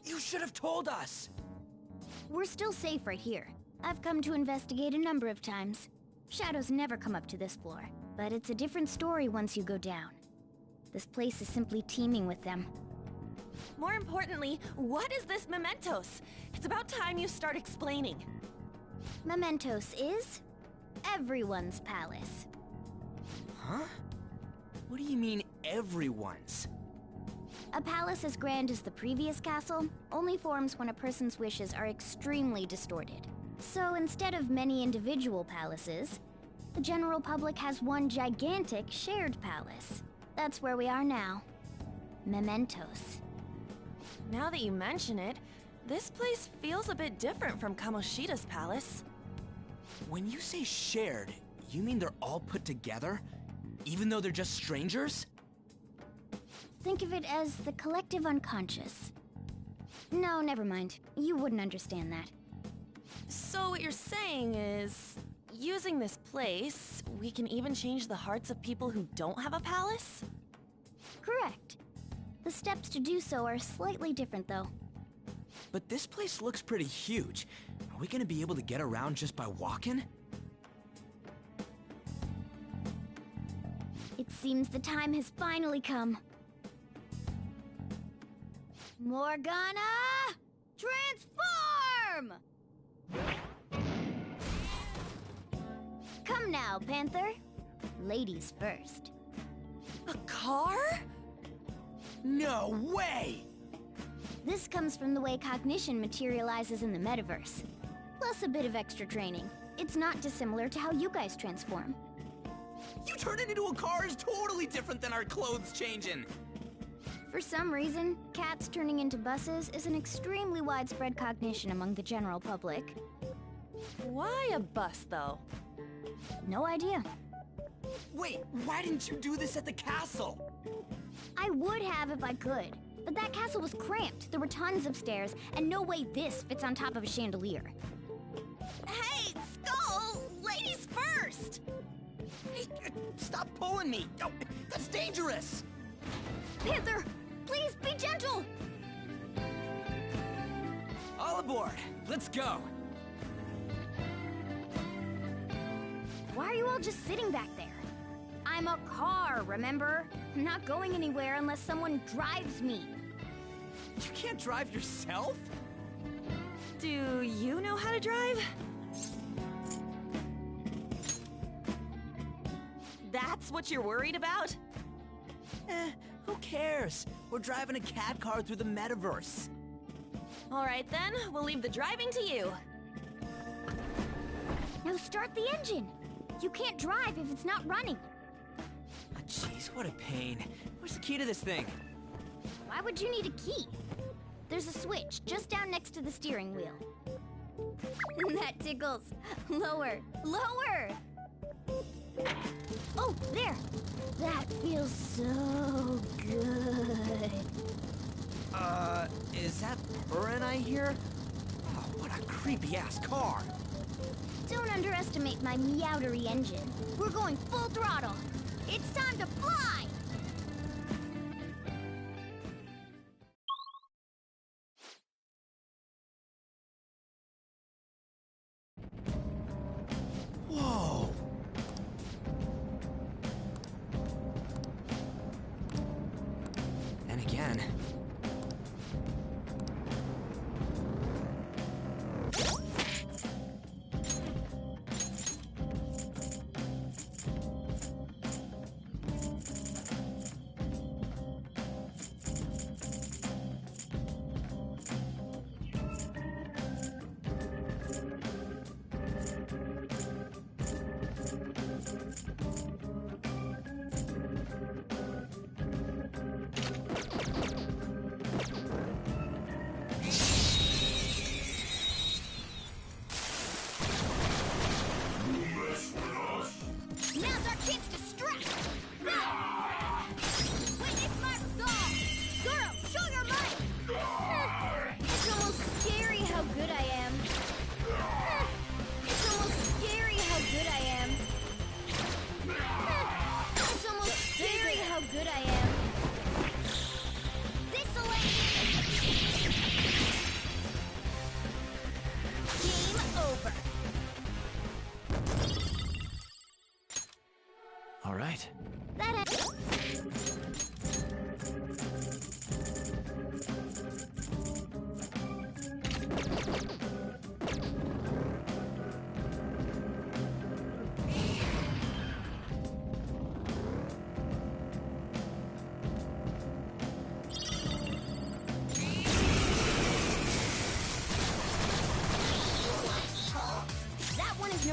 You should have told us!
We're still safe right here. I've come to investigate a number of times. Shadows never come up to this floor, but it's a different story once you go down. This place is simply teeming with them.
More importantly, what is this Mementos? It's about time you start explaining.
Mementos is everyone's palace.
Huh? What do you mean, everyone's?
A palace as grand as the previous castle only forms when a person's wishes are extremely distorted. So instead of many individual palaces, the general public has one gigantic shared palace. That's where we are now. Mementos.
Now that you mention it, this place feels a bit different from Kamoshida's palace.
When you say shared, you mean they're all put together? Even though they're just strangers?
Think of it as the collective unconscious. No, never mind. You wouldn't understand that.
So what you're saying is, using this place, we can even change the hearts of people who don't have a palace?
Correct. The steps to do so are slightly different, though.
But this place looks pretty huge. Are we gonna be able to get around just by walking?
It seems the time has finally come. Morgana! Transform! Come now, Panther. Ladies first.
A car?
No way!
This comes from the way cognition materializes in the metaverse. Plus a bit of extra training. It's not dissimilar to how you guys transform.
You turning into a car is totally different than our clothes changing!
For some reason, cats turning into buses is an extremely widespread cognition among the general public.
Why a bus, though?
No idea.
Wait, why didn't you do this at the castle?
I would have if I could, but that castle was cramped. There were tons of stairs, and no way this fits on top of a chandelier.
Hey, Skull! Ladies first!
Hey, stop pulling me! Oh, that's dangerous!
Panther, please be gentle!
All aboard! Let's go!
Why are you all just sitting back there? I'm a car, remember? I'm not going anywhere unless someone drives me.
You can't drive yourself?
Do you know how to drive? That's what you're worried about?
Who cares? We're driving a cat car through the metaverse.
All right then, we'll leave the driving to you.
Now start the engine. You can't drive if it's not running.
Oh, jeez, what a pain. Where's the key to this thing?
Why would you need a key? There's a switch just down next to the steering wheel. That tickles. Lower, lower! Oh, there! That feels so good.
Is that purring I hear? Oh, what a creepy-ass car.
Don't underestimate my meowdery engine. We're going full throttle. It's time to fly!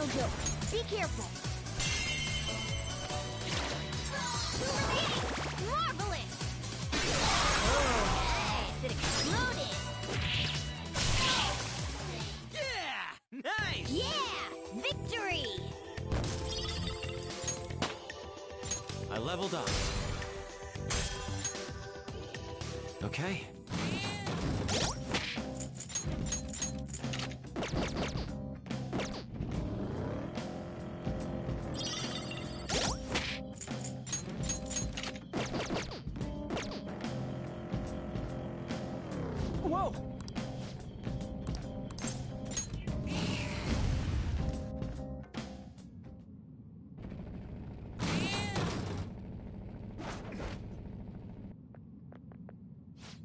no joke. Be careful. Marvelous! Oh, nice! It exploded!
Yeah! Nice!
Yeah! Victory!
I leveled up. Okay. Whoa!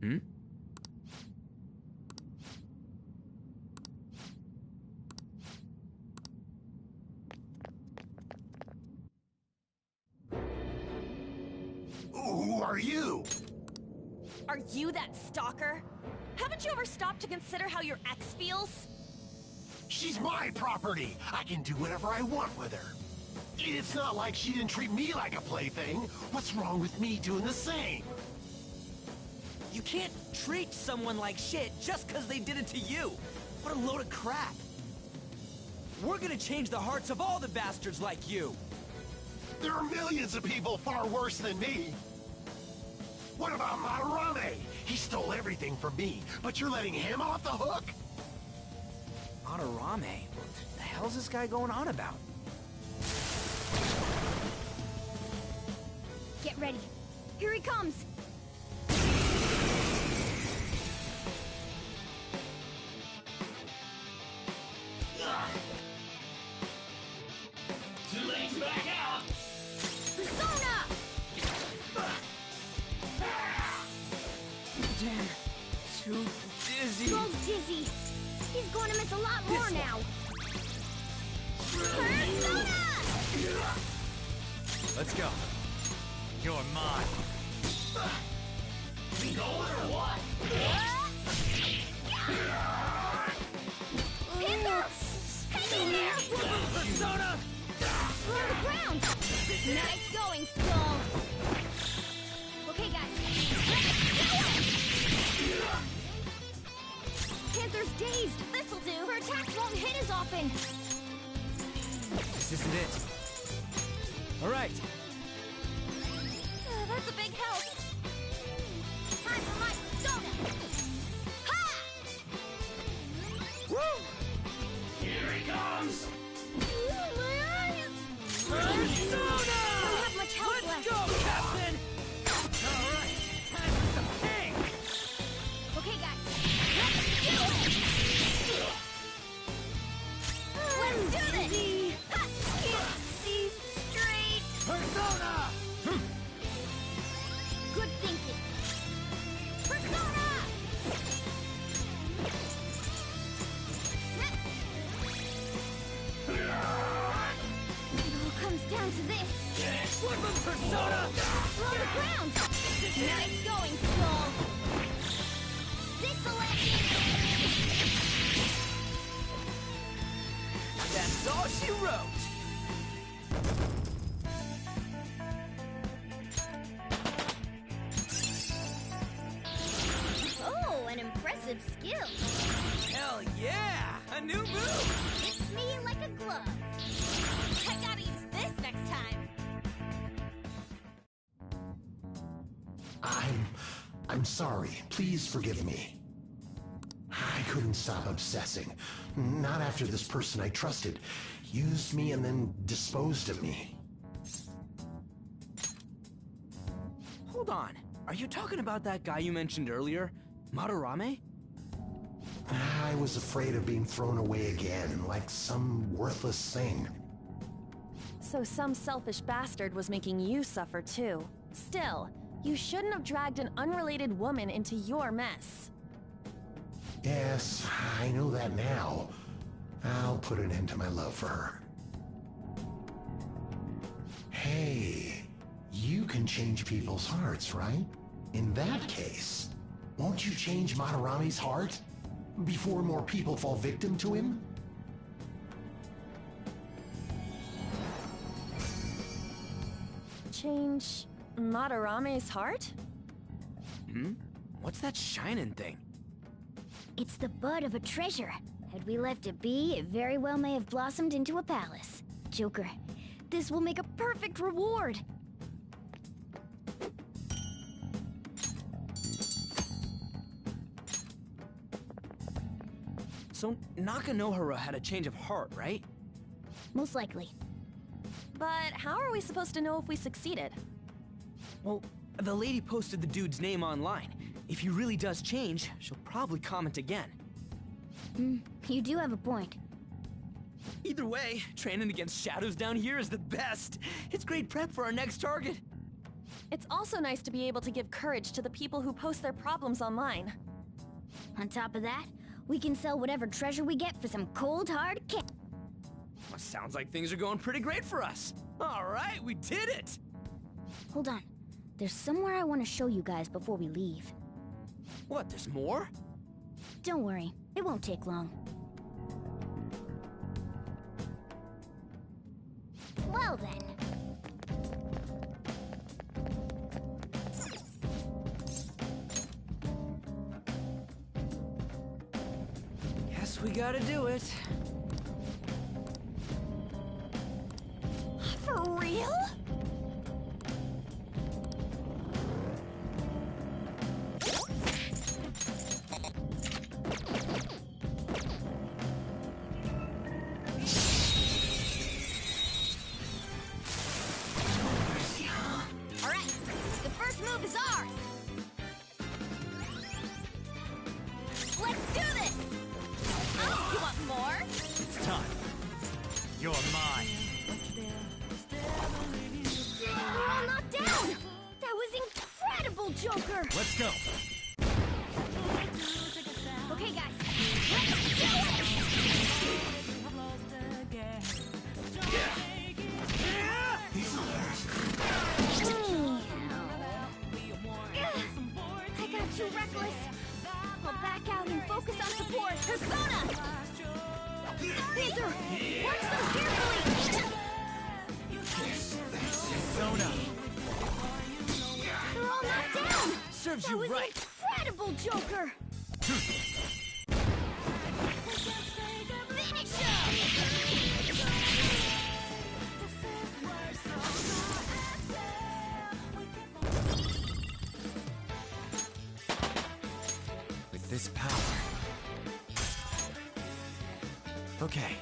Hmm?
Who are you?
Are you that stalker? Haven't you ever stopped to consider how your ex feels?
She's my property. I can do whatever I want with her. It's not like she didn't treat me like a plaything. What's wrong with me doing the same?
You can't treat someone like shit just because they did it to you. What a load of crap. We're gonna change the hearts of all the bastards like you.
There are millions of people far worse than me. What about Madarame? He stole everything from me, but you're letting him off the hook?
Madarame? What the hell's this guy going on about?
Get ready. Here he comes!
Too late to back out!
Persona!
Damn, too dizzy.
So dizzy! He's going to miss a lot more now! Persona!
Let's go. You're mine.
We going or what?
Panther! Hang in there!
Persona!
We're on the ground! Nice going, Skull! Okay, guys. Panther's dazed! This'll do! Her attacks won't hit as often!
This isn't it. All right.
That's a big help.
Time for my persona! Ha!
Woo!
Here he comes!
My eyes!
Persona!
Don't have much health
Let's
left.
go, Captain! All right, time for some pink!
Okay, guys. Let's do this! Ha! Can't see straight!
Persona!
Good thinking. Persona! It all comes down to this.
Flip him, Persona!
We're on the ground. Nice going, Skull. This'll let
That's all she wrote!
Oh, an impressive skill.
Hell yeah! A new move!
Fits me like a glove.
I gotta use this next time.
I'm sorry. Please forgive me. I couldn't stop obsessing. Not after this person I trusted used me and then disposed of me.
Hold on. Are you talking about that guy you mentioned earlier? Madarame?
I was afraid of being thrown away again, like some worthless thing.
So some selfish bastard was making you suffer too. Still, you shouldn't have dragged an unrelated woman into your mess.
Yes, I know that now. I'll put an end to my love for her. Hey, you can change people's hearts, right? In that case, won't you change Madarame's heart? Before more people fall victim to him?
change Madarame's heart?
Hmm? What's that shining thing?
It's the bud of a treasure. Had we left it be, it very well may have blossomed into a palace. Joker, this will make a perfect reward.
So Nakanohara had a change of heart, right?
Most likely.
But how are we supposed to know if we succeeded?
Well, the lady posted the dude's name online. If he really does change, she'll probably comment again.
You do have a point.
Either way, training against shadows down here is the best. It's great prep for our next target.
It's also nice to be able to give courage to the people who post their problems online.
On top of that, we can sell whatever treasure we get for some cold, hard cash.
Well, sounds like things are going pretty great for us. All right, we did it!
Hold on. There's somewhere I want to show you guys before we leave.
What, there's more?
Don't worry, it won't take long. Well then.
Guess we gotta do it.
For real?
Joker!
Let's go!
Okay, guys. Let's do it! I got too reckless. I'll back out and focus on support. Persona! Panther! Watch them carefully!
Persona!
They're all knocked down!
Serves
that
you
was
right!
Incredible, Joker! Finish
With this power... Okay.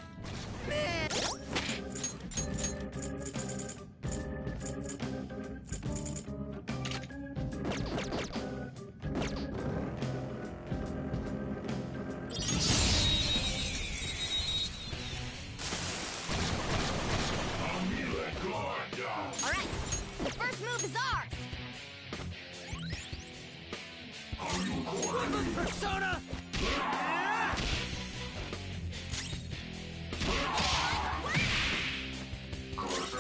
Alright, the first move is ours!
Persona!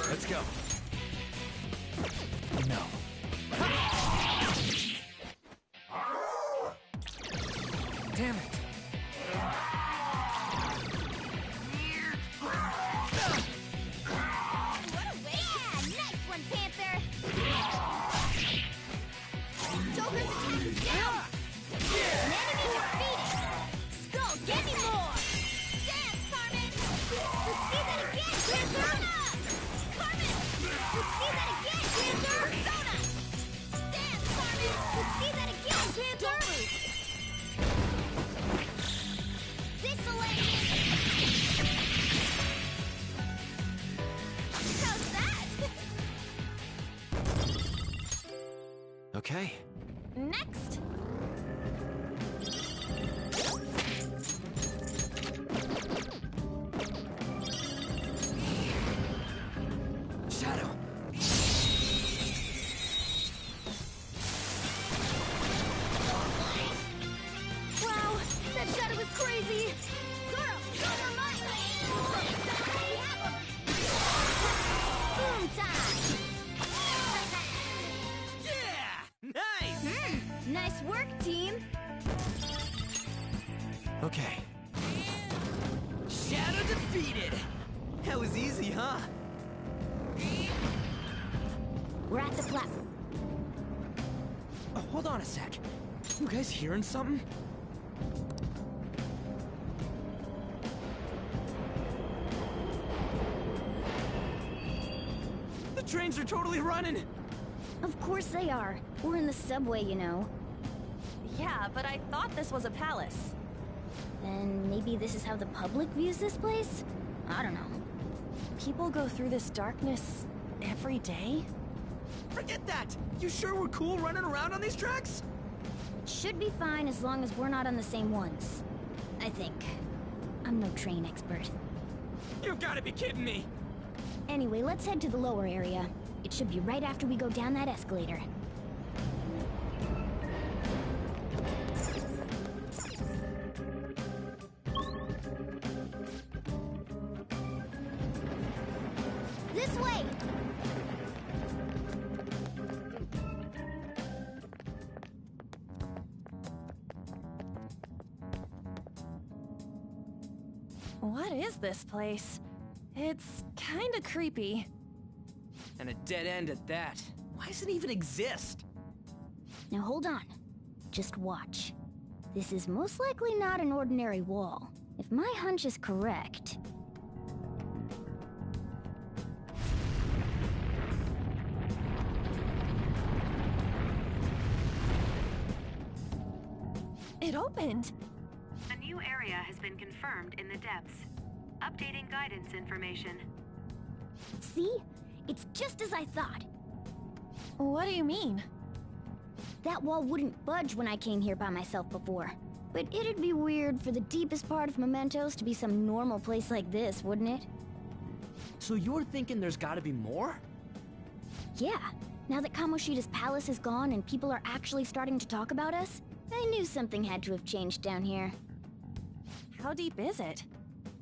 Let's go. No. Damn it.
Joker's attack is down! An enemy defeated! Skull, get me more! Dance, Carmen! Let's see that again, Panther! Carmen! Let's see that again, Panther! Persona! Dance, Carmen! Let's see that again, Panther! This'll How's that?
Okay.
Next!
Shadow!
Wow, that shadow was crazy! Zoro, go for mine! Boom time!
Nice!
Nice work, team!
Okay.
Shadow defeated! That was easy, huh?
We're at the platform.
Hold on a sec. You guys hearing something? The trains are totally running!
Of course they are. We're in the subway, you know.
Yeah, but I thought this was a palace.
Then maybe this is how the public views this place? I don't know.
People go through this darkness every day?
Forget that! You sure we're cool running around on these tracks?
Should be fine as long as we're not on the same ones. I think. I'm no train expert.
You've gotta be kidding me!
Anyway, let's head to the lower area. It should be right after we go down that escalator. This way!
What is this place? It's kinda creepy.
And a dead end at that. Why does it even exist?
Now hold on. Just watch. This is most likely not an ordinary wall. If my hunch is correct...
It opened!
A new area has been confirmed in the depths. Updating guidance information.
See? It's just as I thought.
What do you mean?
That wall wouldn't budge when I came here by myself before. But it'd be weird for the deepest part of Mementos to be some normal place like this, wouldn't it?
So you're thinking there's gotta be more?
Yeah. Now that Kamoshida's palace is gone and people are actually starting to talk about us, I knew something had to have changed down here.
How deep is it?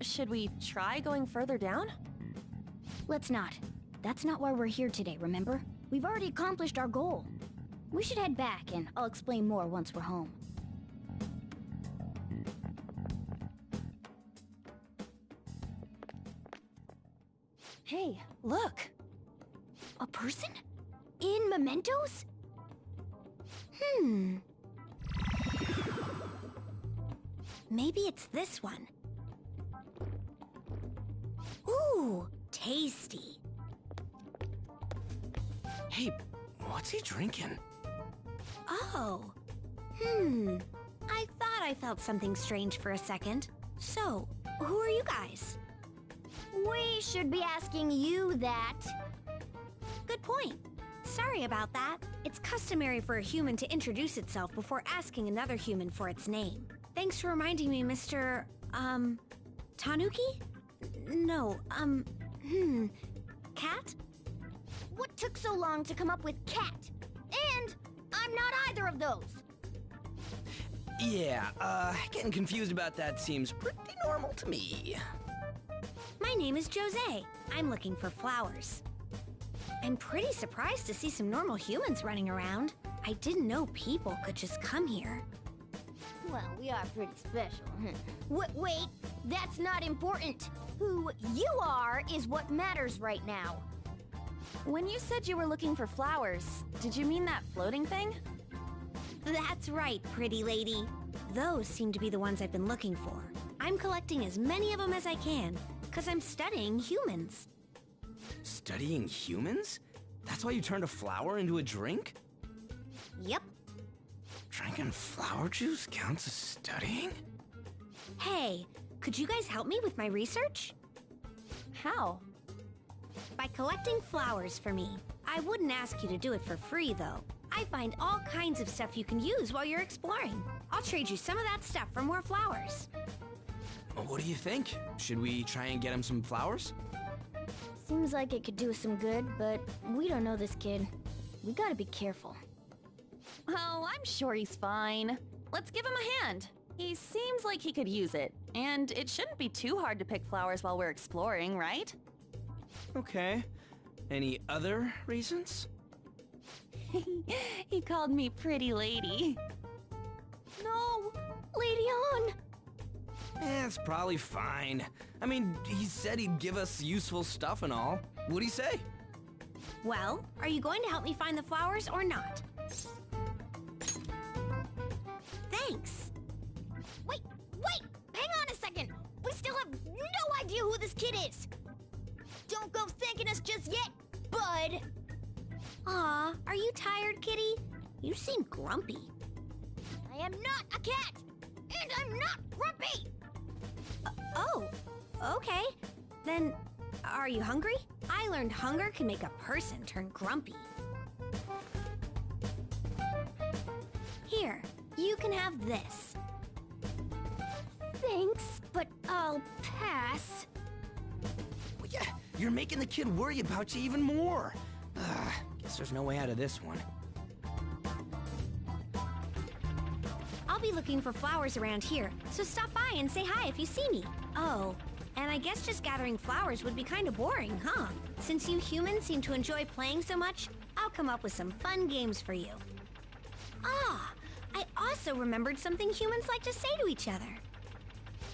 Should we try going further down?
Let's not. That's not why we're here today, remember? We've already accomplished our goal. We should head back, and I'll explain more once we're home.
Hey, look!
A person? In Mementos? Maybe it's this one. Ooh, tasty.
Hey, what's he drinking?
Oh. I thought I felt something strange for a second. So, who are you guys?
We should be asking you that.
Good point. Sorry about that. It's customary for a human to introduce itself before asking another human for its name. Thanks for reminding me, Mr. Tanuki? No, Cat?
What took so long to come up with cat? And I'm not either of those.
Yeah, getting confused about that seems pretty normal to me.
My name is Jose. I'm looking for flowers. I'm pretty surprised to see some normal humans running around. I didn't know people could just come here.
Well, we are pretty special. Wait, that's not important. Who you are is what matters right now.
When you said you were looking for flowers, did you mean that floating thing?
That's right, pretty lady. Those seem to be the ones I've been looking for. I'm collecting as many of them as I can, because I'm studying humans.
Studying humans? That's why you turned a flower into a drink?
Yep.
Drinking flower juice counts as studying?
Hey, could you guys help me with my research?
How?
By collecting flowers for me. I wouldn't ask you to do it for free, though. I find all kinds of stuff you can use while you're exploring. I'll trade you some of that stuff for more flowers.
Well, what do you think? Should we try and get him some flowers?
Seems like it could do us some good, but we don't know this kid. We gotta be careful.
Oh, I'm sure he's fine. Let's give him a hand. He seems like he could use it, and it shouldn't be too hard to pick flowers while we're exploring, right?
Okay. Any other reasons?
He called me pretty lady.
No! Lady on!
It's probably fine. I mean, he said he'd give us useful stuff and all. What'd he say?
Well, are you going to help me find the flowers or not? Thanks.
Wait! Hang on a second! We still have no idea who this kid is! Don't go thanking us just yet, bud!
Aw, are you tired, kitty? You seem grumpy.
I am not a cat! And I'm not grumpy!
Oh, okay. Then, are you hungry? I learned hunger can make a person turn grumpy. Here, you can have this.
Thanks, but I'll pass.
Well, yeah, you're making the kid worry about you even more. Guess there's no way out of this one.
I'll be looking for flowers around here, so stop by and say hi if you see me. Oh, and I guess just gathering flowers would be kind of boring, huh? Since you humans seem to enjoy playing so much, I'll come up with some fun games for you. Ah, I also remembered something humans like to say to each other.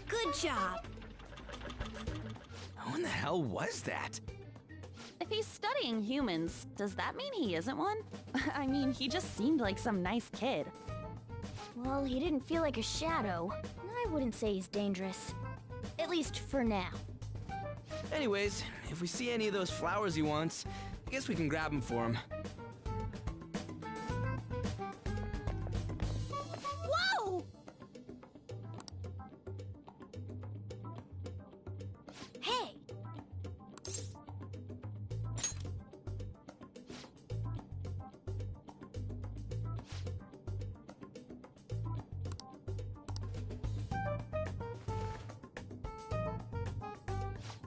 Good job.
Who in the hell was that?
If he's studying humans, does that mean he isn't one? I mean, he just seemed like some nice kid.
Well, he didn't feel like a shadow. I wouldn't say he's dangerous. At least for now.
Anyways, if we see any of those flowers he wants, I guess we can grab them for him.
Whoa! Hey!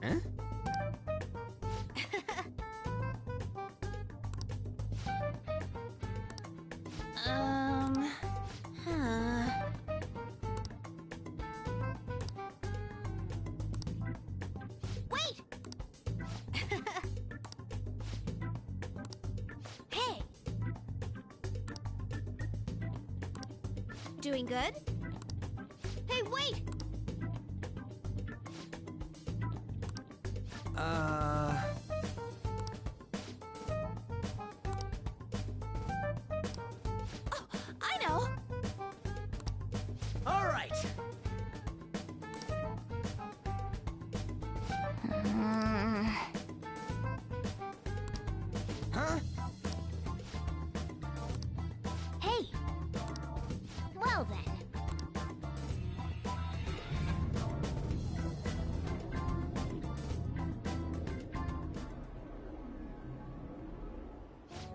Huh?
Wait! Hey!
Doing good?
Hey, wait!
Oh, I know!
All right. Huh?
Hey! Well then.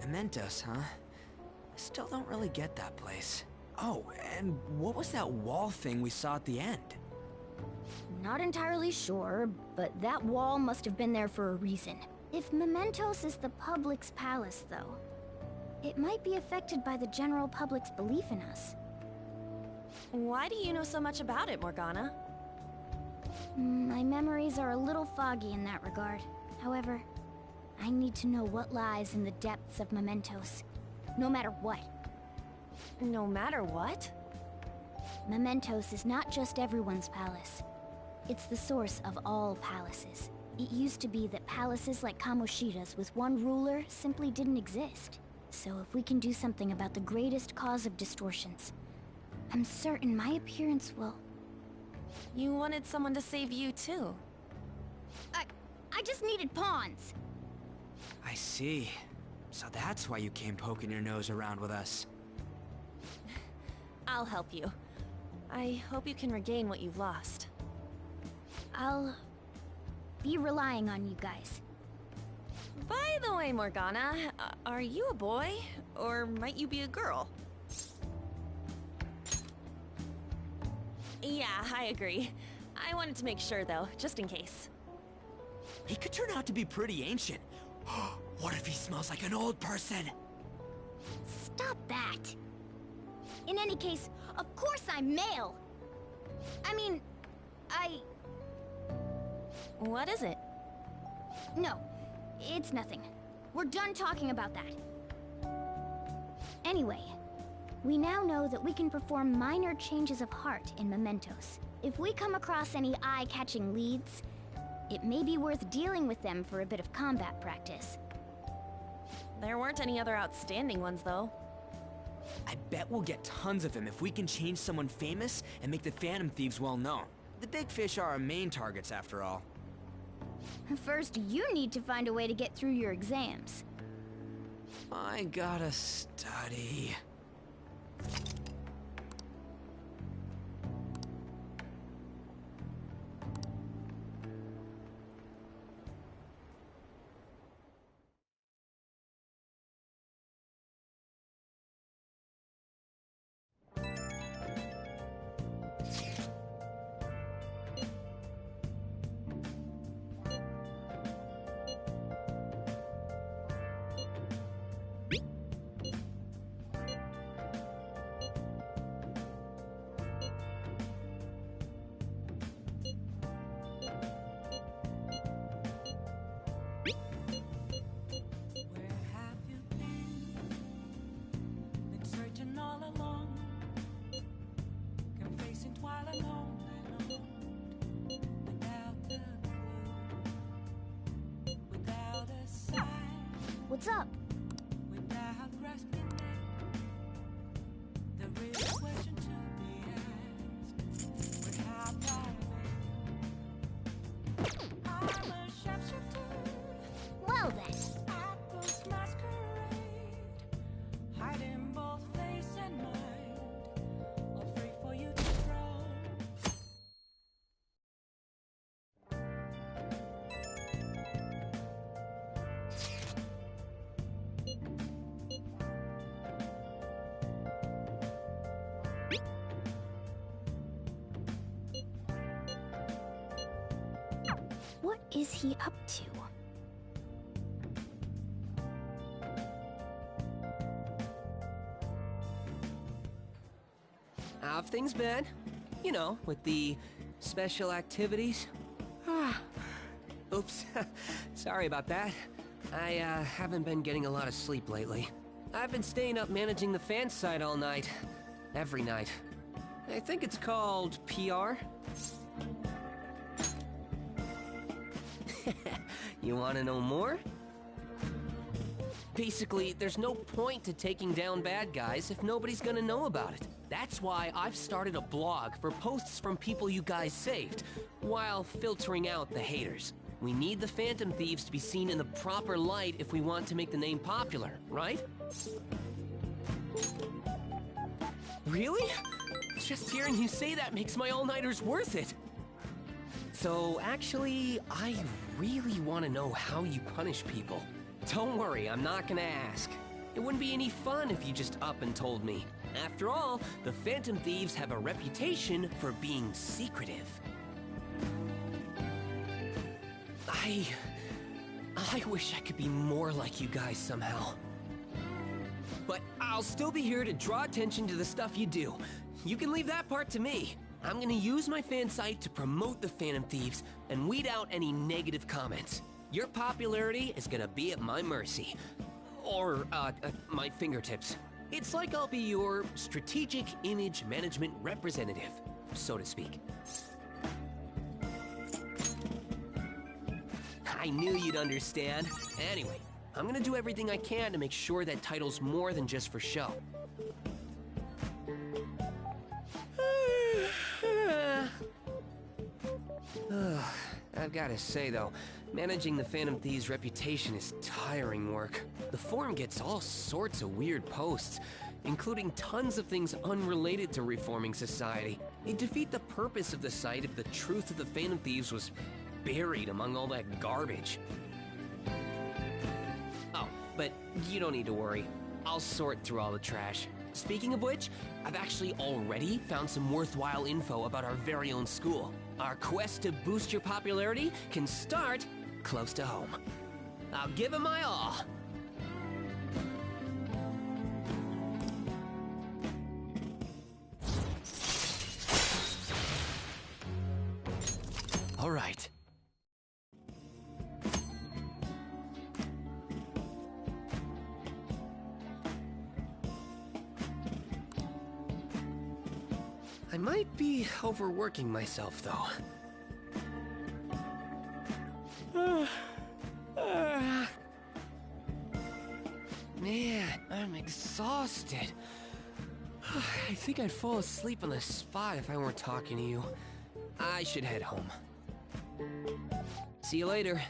Mementos, huh? I still don't really get that place. Oh, and what was that wall thing we saw at the end?
Not entirely sure, but that wall must have been there for a reason. If Mementos is the public's palace, though, it might be affected by the general public's belief in us.
Why do you know so much about it, Morgana?
My memories are a little foggy in that regard. However, I need to know what lies in the depths of Mementos. No matter what.
No matter what?
Mementos is not just everyone's palace. It's the source of all palaces. It used to be that palaces like Kamoshida's with one ruler simply didn't exist. So if we can do something about the greatest cause of distortions, I'm certain my appearance will...
You wanted someone to save you, too.
I just needed pawns.
I see. So that's why you came poking your nose around with us.
I'll help you. I hope you can regain what you've lost.
I'll be relying on you guys.
By the way, Morgana, are you a boy? Or might you be a girl? Yeah, I agree. I wanted to make sure, though, just in case.
He could turn out to be pretty ancient. What if he smells like an old person?
Stop that! In any case, of course I'm male! I mean,
What is it?
No, it's nothing. We're done talking about that. Anyway, we now know that we can perform minor changes of heart in Mementos. If we come across any eye-catching leads, it may be worth dealing with them for a bit of combat practice.
There weren't any other outstanding ones, though.
I bet we'll get tons of them if we can change someone famous and make the Phantom Thieves well known. The big fish are our main targets, after all.
First, you need to find a way to get through your exams.
I gotta study.
What's up? Well then. What is he up to?
How have things been? You know, with the special activities? Oops. Sorry about that. I haven't been getting a lot of sleep lately. I've been staying up managing the fan site all night. Every night. I think it's called PR. You want to know more? Basically, there's no point to taking down bad guys if nobody's gonna know about it. That's why I've started a blog for posts from people you guys saved, while filtering out the haters. We need the Phantom Thieves to be seen in the proper light if we want to make the name popular, right? Really? Just hearing you say that makes my all-nighters worth it. So, actually, I really want to know how you punish people. Don't worry, I'm not gonna ask. It wouldn't be any fun if you just up and told me. After all, the Phantom Thieves have a reputation for being secretive. I wish I could be more like you guys somehow. But I'll still be here to draw attention to the stuff you do. You can leave that part to me. I'm gonna use my fan site to promote the Phantom Thieves and weed out any negative comments. Your popularity is gonna be at my mercy. Or, my fingertips. It's like I'll be your strategic image management representative, so to speak. I knew you'd understand. Anyway, I'm gonna do everything I can to make sure that title's more than just for show. I've gotta say though, managing the Phantom Thieves' reputation is tiring work. The forum gets all sorts of weird posts, including tons of things unrelated to reforming society. They defeat the purpose of the site if the truth of the Phantom Thieves was buried among all that garbage. Oh, but you don't need to worry. I'll sort through all the trash. Speaking of which, I've actually already found some worthwhile info about our very own school. Our quest to boost your popularity can start close to home. I'll give it my all. All right. I might be overworking myself, though. Man, I'm exhausted. I think I'd fall asleep on the spot if I weren't talking to you. I should head home. See you later.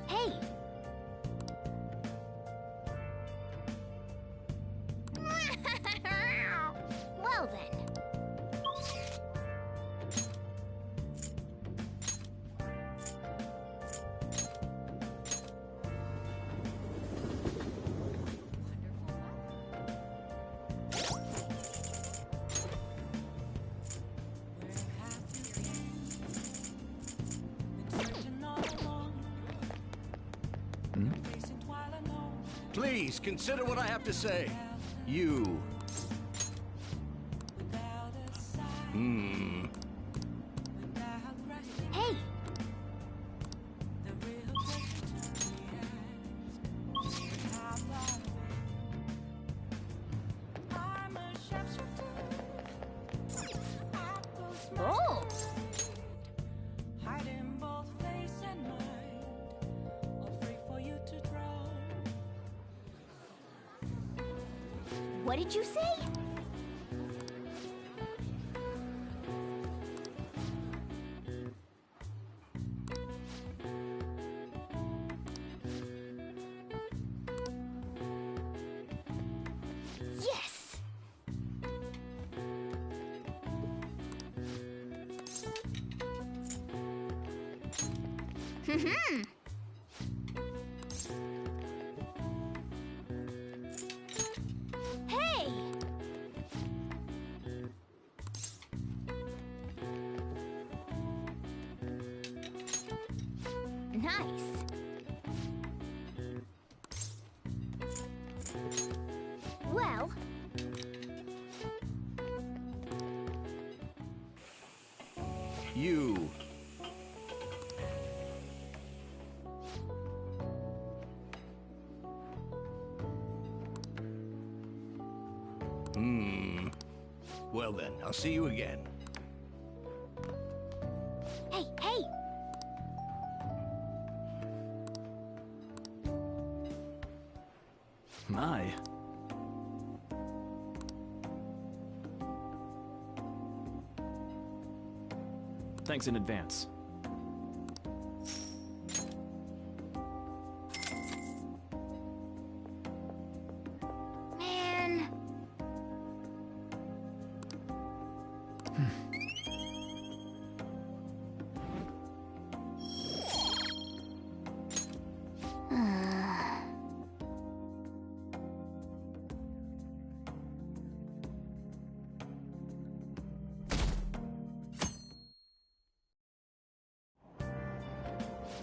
Hey! Well then.
Please, consider what I have to say. You.
Hey! Oh!
Hiding both face and mind, all free for you to draw.
What did you say? Yes! Hey! Nice. Well,
You. Well then, I'll see you again.
hey, hey!
My. Thanks in advance.
Man.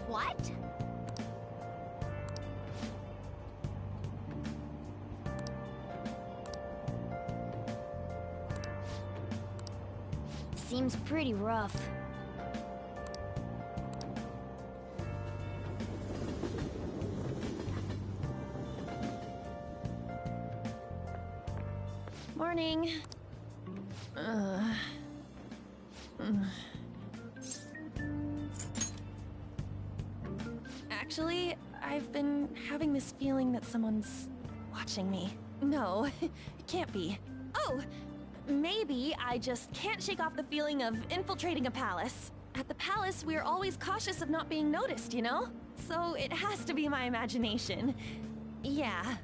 What? Seems pretty rough.
Morning. Actually, I've been having this feeling that someone's watching me. No, it can't be. Oh, maybe I just can't shake off the feeling of infiltrating a palace. At the palace, we're always cautious of not being noticed, you know? So it has to be my imagination. Yeah.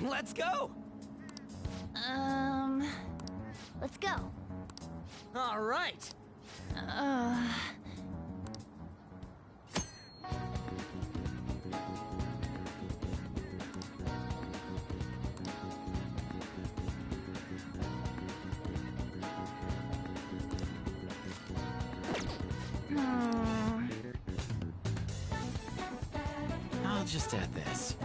Let's go!
Let's go.
All right.
I'll just add this.